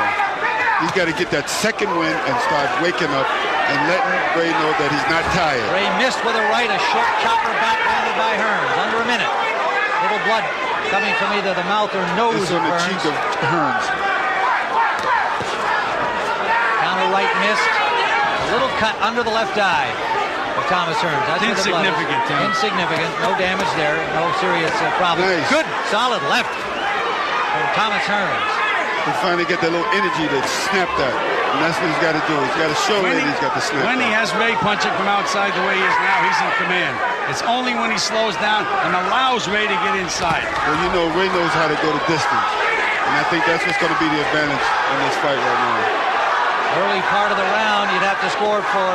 He's got to get that second win and start waking up and letting Ray know that he's not tired. Ray missed with a right, a short chopper backhanded by Hearns. Under a minute. Little blood coming from either the mouth or nose It's of on the Hearns. cheek of Hearns. Counter right missed. A little cut under the left eye of Thomas Hearns. That's where the blood is. Insignificant, Tim. Insignificant. No damage there. No serious problem. Nice. Good, solid left from Thomas Hearns. He finally got that little energy to snap that. And that's what he's got to do. He's got to show that he's got the snap. When he has Ray punching from outside the way he is now, he's in command. It's only when he slows down and allows Ray to get inside. Well, you know, Ray knows how to go the distance. And I think that's what's going to be the advantage in this fight right now. Early part of the round, you'd have to score for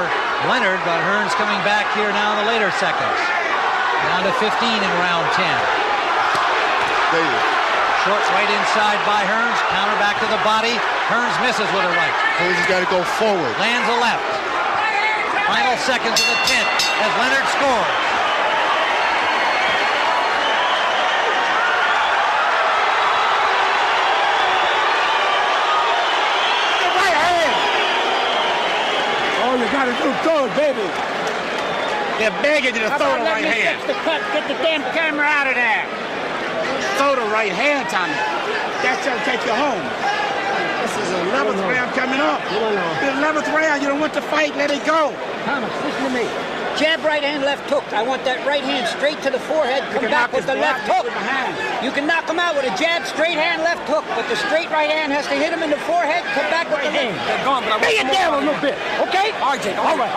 Leonard, but Hearns coming back here now in the later seconds. Down to 15 in round 10. There you go. Short right inside by Hearns. Counter back to the body. Hearns misses with a right. Hearns has got to go forward. Lands a left. Final seconds of the 10th as Leonard scores. Right hand. All you got to do, throw it, baby. They're begging you to throw the right hand. Get the damn camera out of there. Throw the right hand, Tommy. That's going to take you home. Listen, is the 11th round coming up. The 11th round, you don't want to fight, let it go. Thomas, listen to me. Jab, right hand, left hook. I want that right hand straight to the forehead. Come back with the left hook. You can knock him out with a jab, straight hand, left hook. But the straight right hand has to hit him in the forehead. Come back with the hand. They're gone, but I Lay it down a little bit, okay? All right, Jake. All right.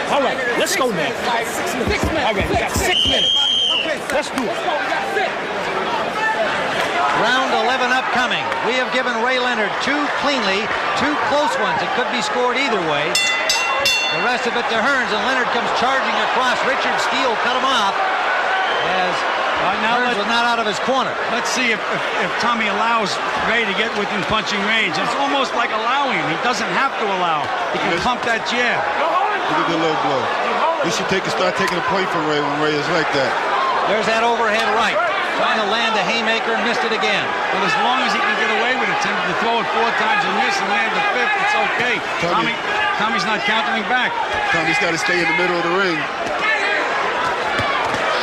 All right, let's go now. 6 minutes. All right, we got 6 minutes. Okay, Let's do it. Round 11 upcoming. We have given Ray Leonard 2 cleanly, 2 close ones. It could be scored either way. The rest of it to Hearns, and Leonard comes charging across. Richard Steele cut him off as Hearns was not out of his corner. Let's see if Tommy allows Ray to get within punching range. It's almost like allowing. He doesn't have to allow. He can pump that jab. Look at the low blow. We should start taking a point from Ray when Ray is like that. There's that overhead right. Trying to land a haymaker and missed it again. But as long as he can get away with it, to throw it 4 times and miss and land the 5th, it's okay. Tommy's not countering back. Tommy's got to stay in the middle of the ring.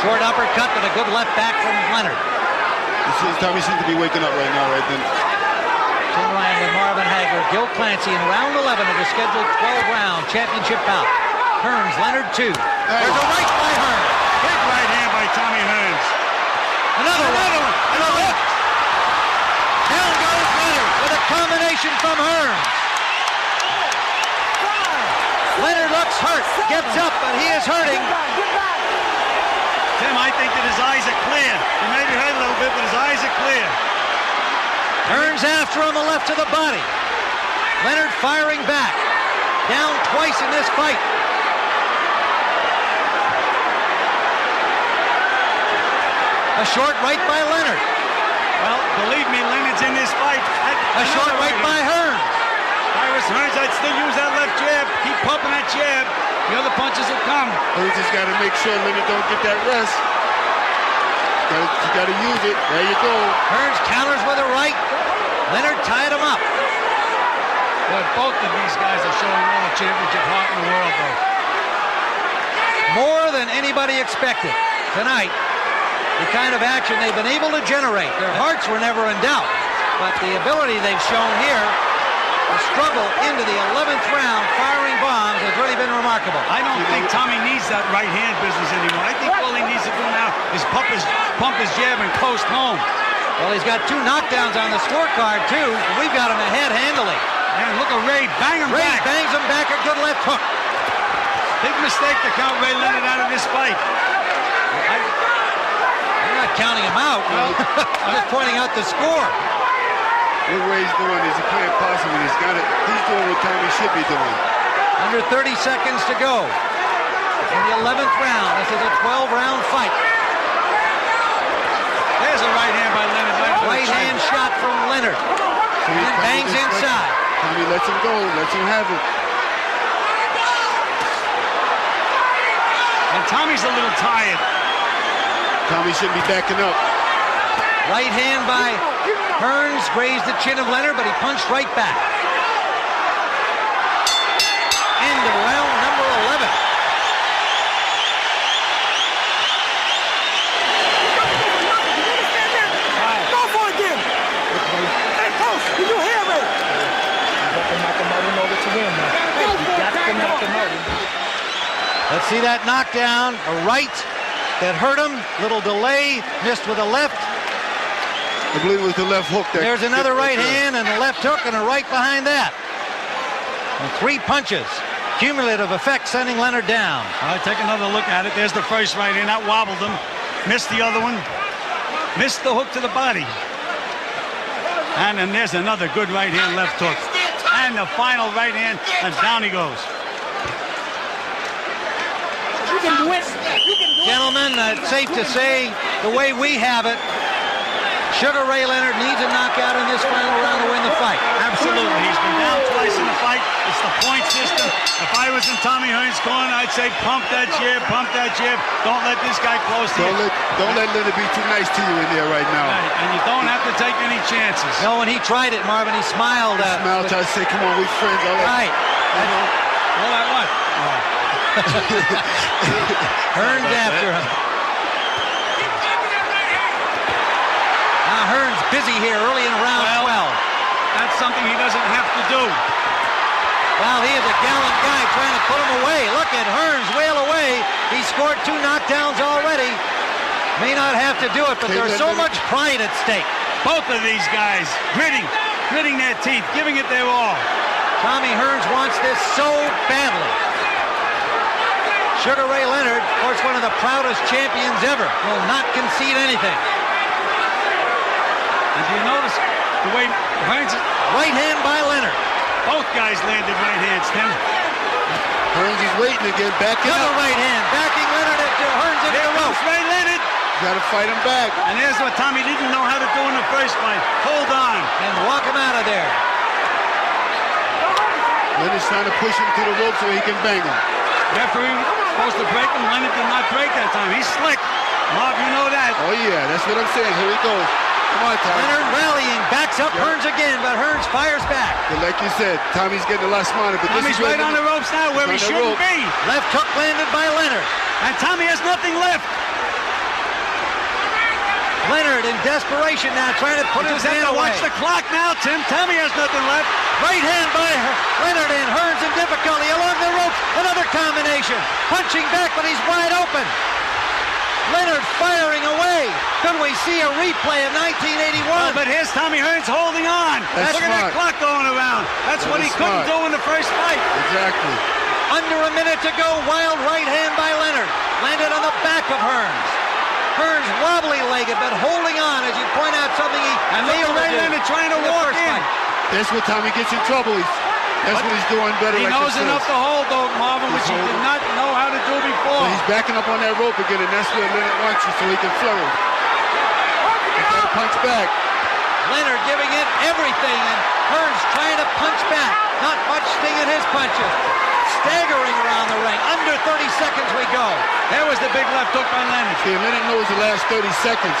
Short uppercut, but a good left back from Leonard. Tommy seems to be waking up right now, right then. Tim Ryan and Marvin Hagler, Gil Clancy in round 11 of the scheduled 12-round championship bout. Hearns, Leonard 2. There's a right by Hearns. Big right hand by Tommy Hearns. Another one. And a left. Down goes Leonard with a combination from Hearns. Leonard looks hurt, gets up, but he is hurting. Tim, I think that his eyes are clear. He may be hurt a little bit, but his eyes are clear. Hearns after him, a left to the body. Leonard firing back. Down twice in this fight. A short right by Leonard. Well, believe me, Leonard's in this fight. A short right by Hearns. If I was Hearns, I'd still use that left jab. Keep pumping that jab. The other punches will come. Hearns just got to make sure Leonard don't get that rest. You got to use it. There you go. Hearns counters with a right. Leonard tied him up. But both of these guys are showing all the championship heart in the world, though. More than anybody expected tonight. The kind of action they've been able to generate. Their hearts were never in doubt, but the ability they've shown here to struggle into the 11th round firing bombs has really been remarkable. I don't think Tommy needs that right hand business anymore. I think all he needs to do now is pump his jab and coast home. Well, he's got 2 knockdowns on the scorecard, too. We've got him ahead handily. And look at Ray, bang him back. Bangs him back, a good left hook. Big mistake to count Ray Leonard out of this fight. I'm not counting him out. I'm just pointing out the score. What Ray's doing is he playing possum, and he's doing what Tommy should be doing. Under 30 seconds to go in the 11th round. This is a 12-round fight. There's a right hand by Leonard. Right hand shot from Leonard. And then bangs inside. Tommy lets him go, lets him have it. And Tommy's a little tired. Tommy shouldn't be backing up. Right hand by Hearns grazed the chin of Leonard, but he punched right back. End of round number 11. Go for it again. Hey, Coach, did you hear me? Let's see that knockdown. A right that hurt him. Little delay. Missed with a left. I believe it was the left hook. There's another right hand and a left hook and a right behind that. And 3 punches. Cumulative effect sending Leonard down. I'll take another look at it. There's the first right hand. That wobbled him. Missed the other one. Missed the hook to the body. And then there's another good right hand left hook. And the final right hand, and down he goes. You can do it. Gentlemen, it's safe to say, the way we have it, Sugar Ray Leonard needs a knockout in this final round to win the fight. Absolutely. He's been down twice in the fight. It's the point system. If I was in Tommy Hearns' corner, I'd say pump that jab, pump that jab. Don't let this guy close to you. Don't let Leonard be too nice to you in there right now. Right. And you don't have to take any chances. No, when he tried it, Marvin, he smiled. Tried to say, come on, we friends. Right. All that what? Hearns after him. Now Hearns busy here early in round 12. That's something he doesn't have to do. Well, he is a gallant guy trying to put him away. Look at Hearns wail away. He scored 2 knockdowns already. May not have to do it, but there's so much pride at stake. Both of these guys gritting their teeth, giving it their all. Tommy Hearns wants this so badly. Sugar Ray Leonard, of course, one of the proudest champions ever, will not concede anything. And do you notice the way Hearns... Right hand by Leonard. Both guys landed right hands, Tim. Hearns is waiting again, backing Another up. right hand, backing Leonard into Hearns into the rope. Ray Leonard. Got to fight him back. And here's what Tommy didn't know how to do in the first fight. Hold on. And walk him out of there. Leonard's trying to push him to the rope so he can bang him. Referee supposed to break him. Leonard did not break that time. He's slick. Marv, you know that. Oh, yeah, that's what I'm saying. Here he goes. Come on, Tommy. Leonard rallying, backs up Hearns again, but Hearns fires back. But like you said, Tommy's getting a lot smarter. But Tommy's this is right on the ropes now where he shouldn't be. Left hook landed by Leonard. And Tommy has nothing left. Leonard in desperation now trying to put his hand away. Watch the clock now, Tim. Tommy has nothing left. Right hand by Leonard and Hearns in difficulty along the ropes. Another combination. Punching back, but he's wide open. Leonard firing away. Could we see a replay of 1981? Oh, but here's Tommy Hearns holding on. That's Look at that clock going around. That's what he couldn't do in the first fight. Exactly. Under a minute to go. Wild right hand by Leonard. Landed on the back of Hearns. Hearns wobbly-legged, but holding on, as you point out, something he failed to do. Ray Leonard trying to walk in. That's what Tommy gets in trouble. That's what he's doing better. He knows enough to hold, though, Marvin, which he did not know how to do before. So he's backing up on that rope again, and that's where Leonard wants you, so he can flourish. He's got to punch back. Leonard giving it everything, and Hearns trying to punch back. Not much sting in his punches. Staggering around the ring. Under 30 seconds we go. There was the big left hook by Leonard. See, Leonard knows the last 30 seconds.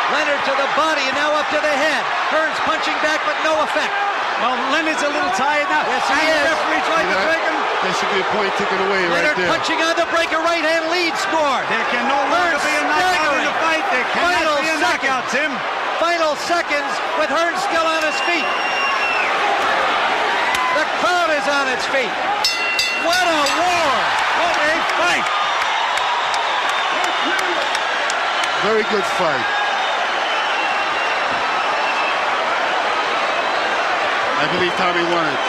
Leonard to the body and now up to the head. Hearns punching back, but no effect. Well, Leonard's a little tired now. Yes, he and is. The referee tried to break him. That should be a point taken away Leonard right there. punching on the break, a right hand lead scored. There can no longer be a knockout in the fight. There cannot be a knockout, Tim. Final seconds with Hearns still on his feet. The crowd is on its feet. What a war! What a fight! Very good fight. I believe Tommy won it.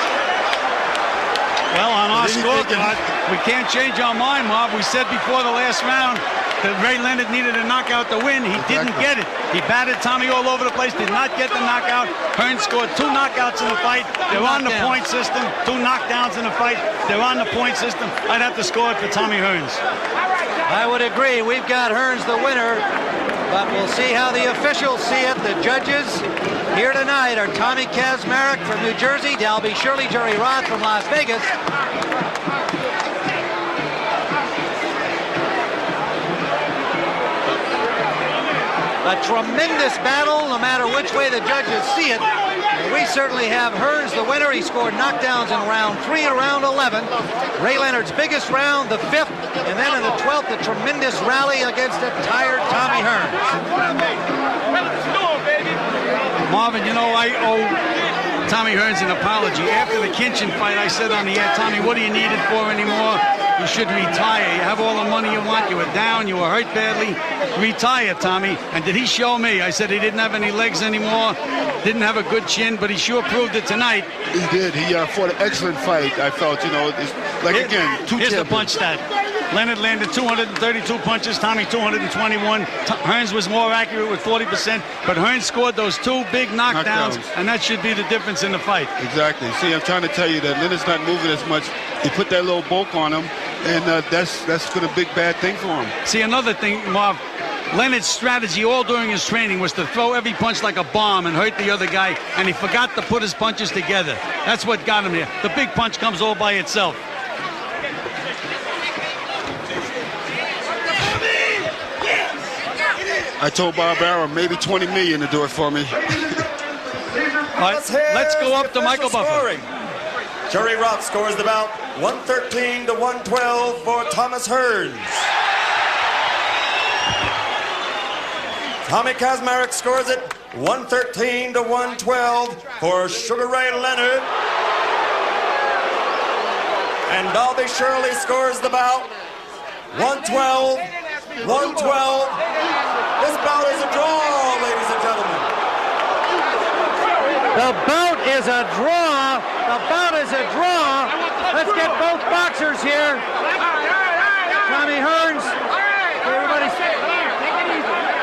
Well, on our But he's scorecard, we can't change our mind, Marv. We said before the last round that Ray Leonard needed a knockout to win. He didn't get it. He batted Tommy all over the place, did not get the knockout. Hearns scored 2 knockouts in the fight. They're on the point system. 2 knockdowns in the fight. They're on the point system. I'd have to score it for Tommy Hearns. I would agree. We've got Hearns the winner, but we'll see how the officials see it. The judges here tonight are Tommy Kazmarek from New Jersey, Dalby Shirley, Jerry Roth from Las Vegas. A tremendous battle, no matter which way the judges see it. We certainly have Hearns the winner. He scored knockdowns in round 3 and round 11. Ray Leonard's biggest round, the 5th, and then in the 12th, a tremendous rally against a tired Tommy Hearns. Marvin, you know, I owe Tommy Hearns an apology. After the Kinchin fight, I said on the air, Tommy, what do you need it for anymore? You should retire. You have all the money you want. You were down. You were hurt badly. Retire, Tommy. And did he show me? I said he didn't have any legs anymore. Didn't have a good chin, but he sure proved it tonight. He did. He fought an excellent fight, I felt. You know, it's like, again, 2 Here's the champions. punch stat. Leonard landed 232 punches, Tommy 221. Hearns was more accurate with 40%, but Hearns scored those 2 big knockdowns, and that should be the difference in the fight. Exactly. See, I'm trying to tell you that Leonard's not moving as much. He put that little bulk on him, and that's been a big bad thing for him. See, another thing, Marv, Leonard's strategy all during his training was to throw every punch like a bomb and hurt the other guy, and he forgot to put his punches together. That's what got him here. The big punch comes all by itself. I told Barbara maybe 20 million to do it for me. All right, let's go up to Michael Buffer. Jerry Roth scores the bout 113 to 112 for Thomas Hearns. Tommy Kazmarek scores it 113 to 112 for Sugar Ray Leonard. And Bobby Shirley scores the bout. 112, 112. This bout is a draw, ladies and gentlemen. The bout is a draw. The bout is a draw. Let's get both boxers here. Tommy Hearns.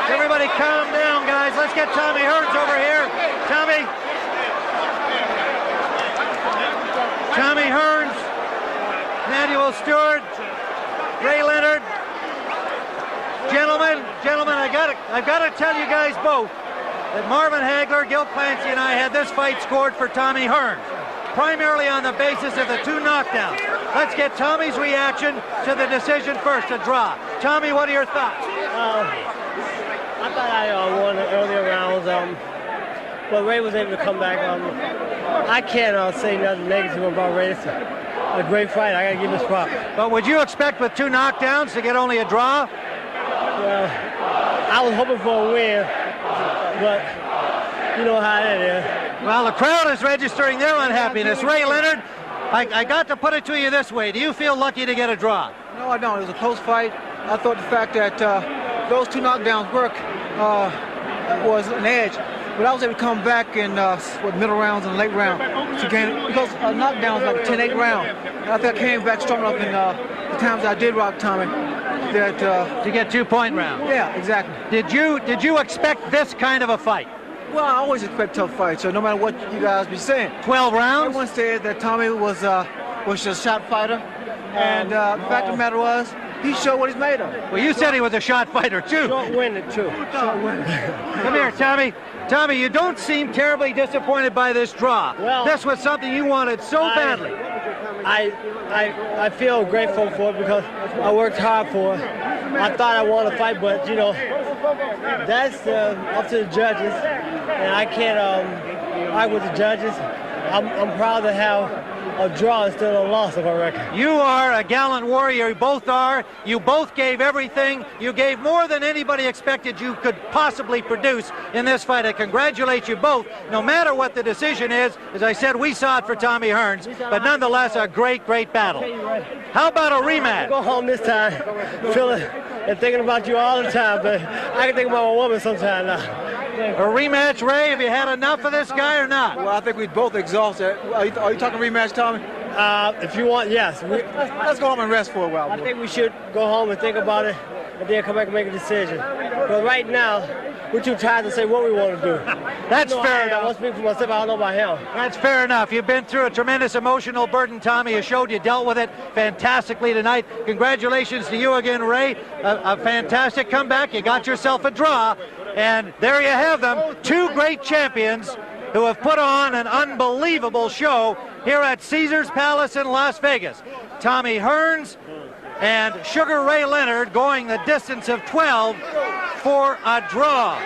Everybody calm down, guys. Let's get Tommy Hearns over here. Tommy Hearns, Manuel Stewart, Ray Leonard. Gentlemen, I've got to tell you guys both that Marvin Hagler, Gil Clancy, and I had this fight scored for Tommy Hearns, primarily on the basis of the 2 knockdowns. Let's get Tommy's reaction to the decision first, a draw. Tommy, what are your thoughts? I thought I won the earlier rounds, but Ray was able to come back. I can't say nothing negative about Ray. It's a great fight. I got to give him his props. But would you expect with 2 knockdowns to get only a draw? Well, I was hoping for a win, but you know how it is. Well, the crowd is registering their unhappiness. Ray Leonard, I got to put it to you this way. Do you feel lucky to get a draw? No, I don't. It was a close fight. I thought the fact that those 2 knockdowns was an edge. But I was able to come back in middle rounds and late round to gain it, because a knockdown is like a 10-8 round. And I think I came back strong enough in the times I did rock Tommy that to get 2-point rounds. Yeah, exactly. Did you expect this kind of a fight? Well, I always expect tough fights, so no matter what you guys be saying. 12 rounds? Everyone said that Tommy was a shot fighter, and the fact of the matter was, he showed what he's made of. Well, you said he was a shot fighter, too. Short-winded, too. Come here, Tommy. Tommy, you don't seem terribly disappointed by this draw. Well, this was something you wanted so badly. I feel grateful for it because I worked hard for it. I thought I won the fight, but, you know, that's up to the judges, and I can't argue with the judges. I'm proud to have a draw instead of a loss, if I reckon. You are a gallant warrior. You both are. You both gave everything. You gave more than anybody expected you could possibly produce in this fight. I congratulate you both. No matter what the decision is, as I said, we saw it for Tommy Hearns, but nonetheless a great, great battle. How about a rematch? Go home this time, feeling and thinking about you all the time, but I can think about my woman sometime now. A rematch, Ray? Have you had enough of this guy or not? Well, I think we both exhausted. Are you talking rematch, Tommy? If you want, yes. Let's go home and rest for a while. I think we should go home and think about it and then come back and make a decision. But right now, we're too tired to say what we want to do. That's fair enough. I won't speak for myself. I don't know about him. That's fair enough. You've been through a tremendous emotional burden, Tommy. You showed you dealt with it fantastically tonight. Congratulations to you again, Ray. A fantastic comeback. You got yourself a draw. And there you have them, 2 great champions who have put on an unbelievable show here at Caesars Palace in Las Vegas. Tommy Hearns and Sugar Ray Leonard going the distance of 12 for a draw.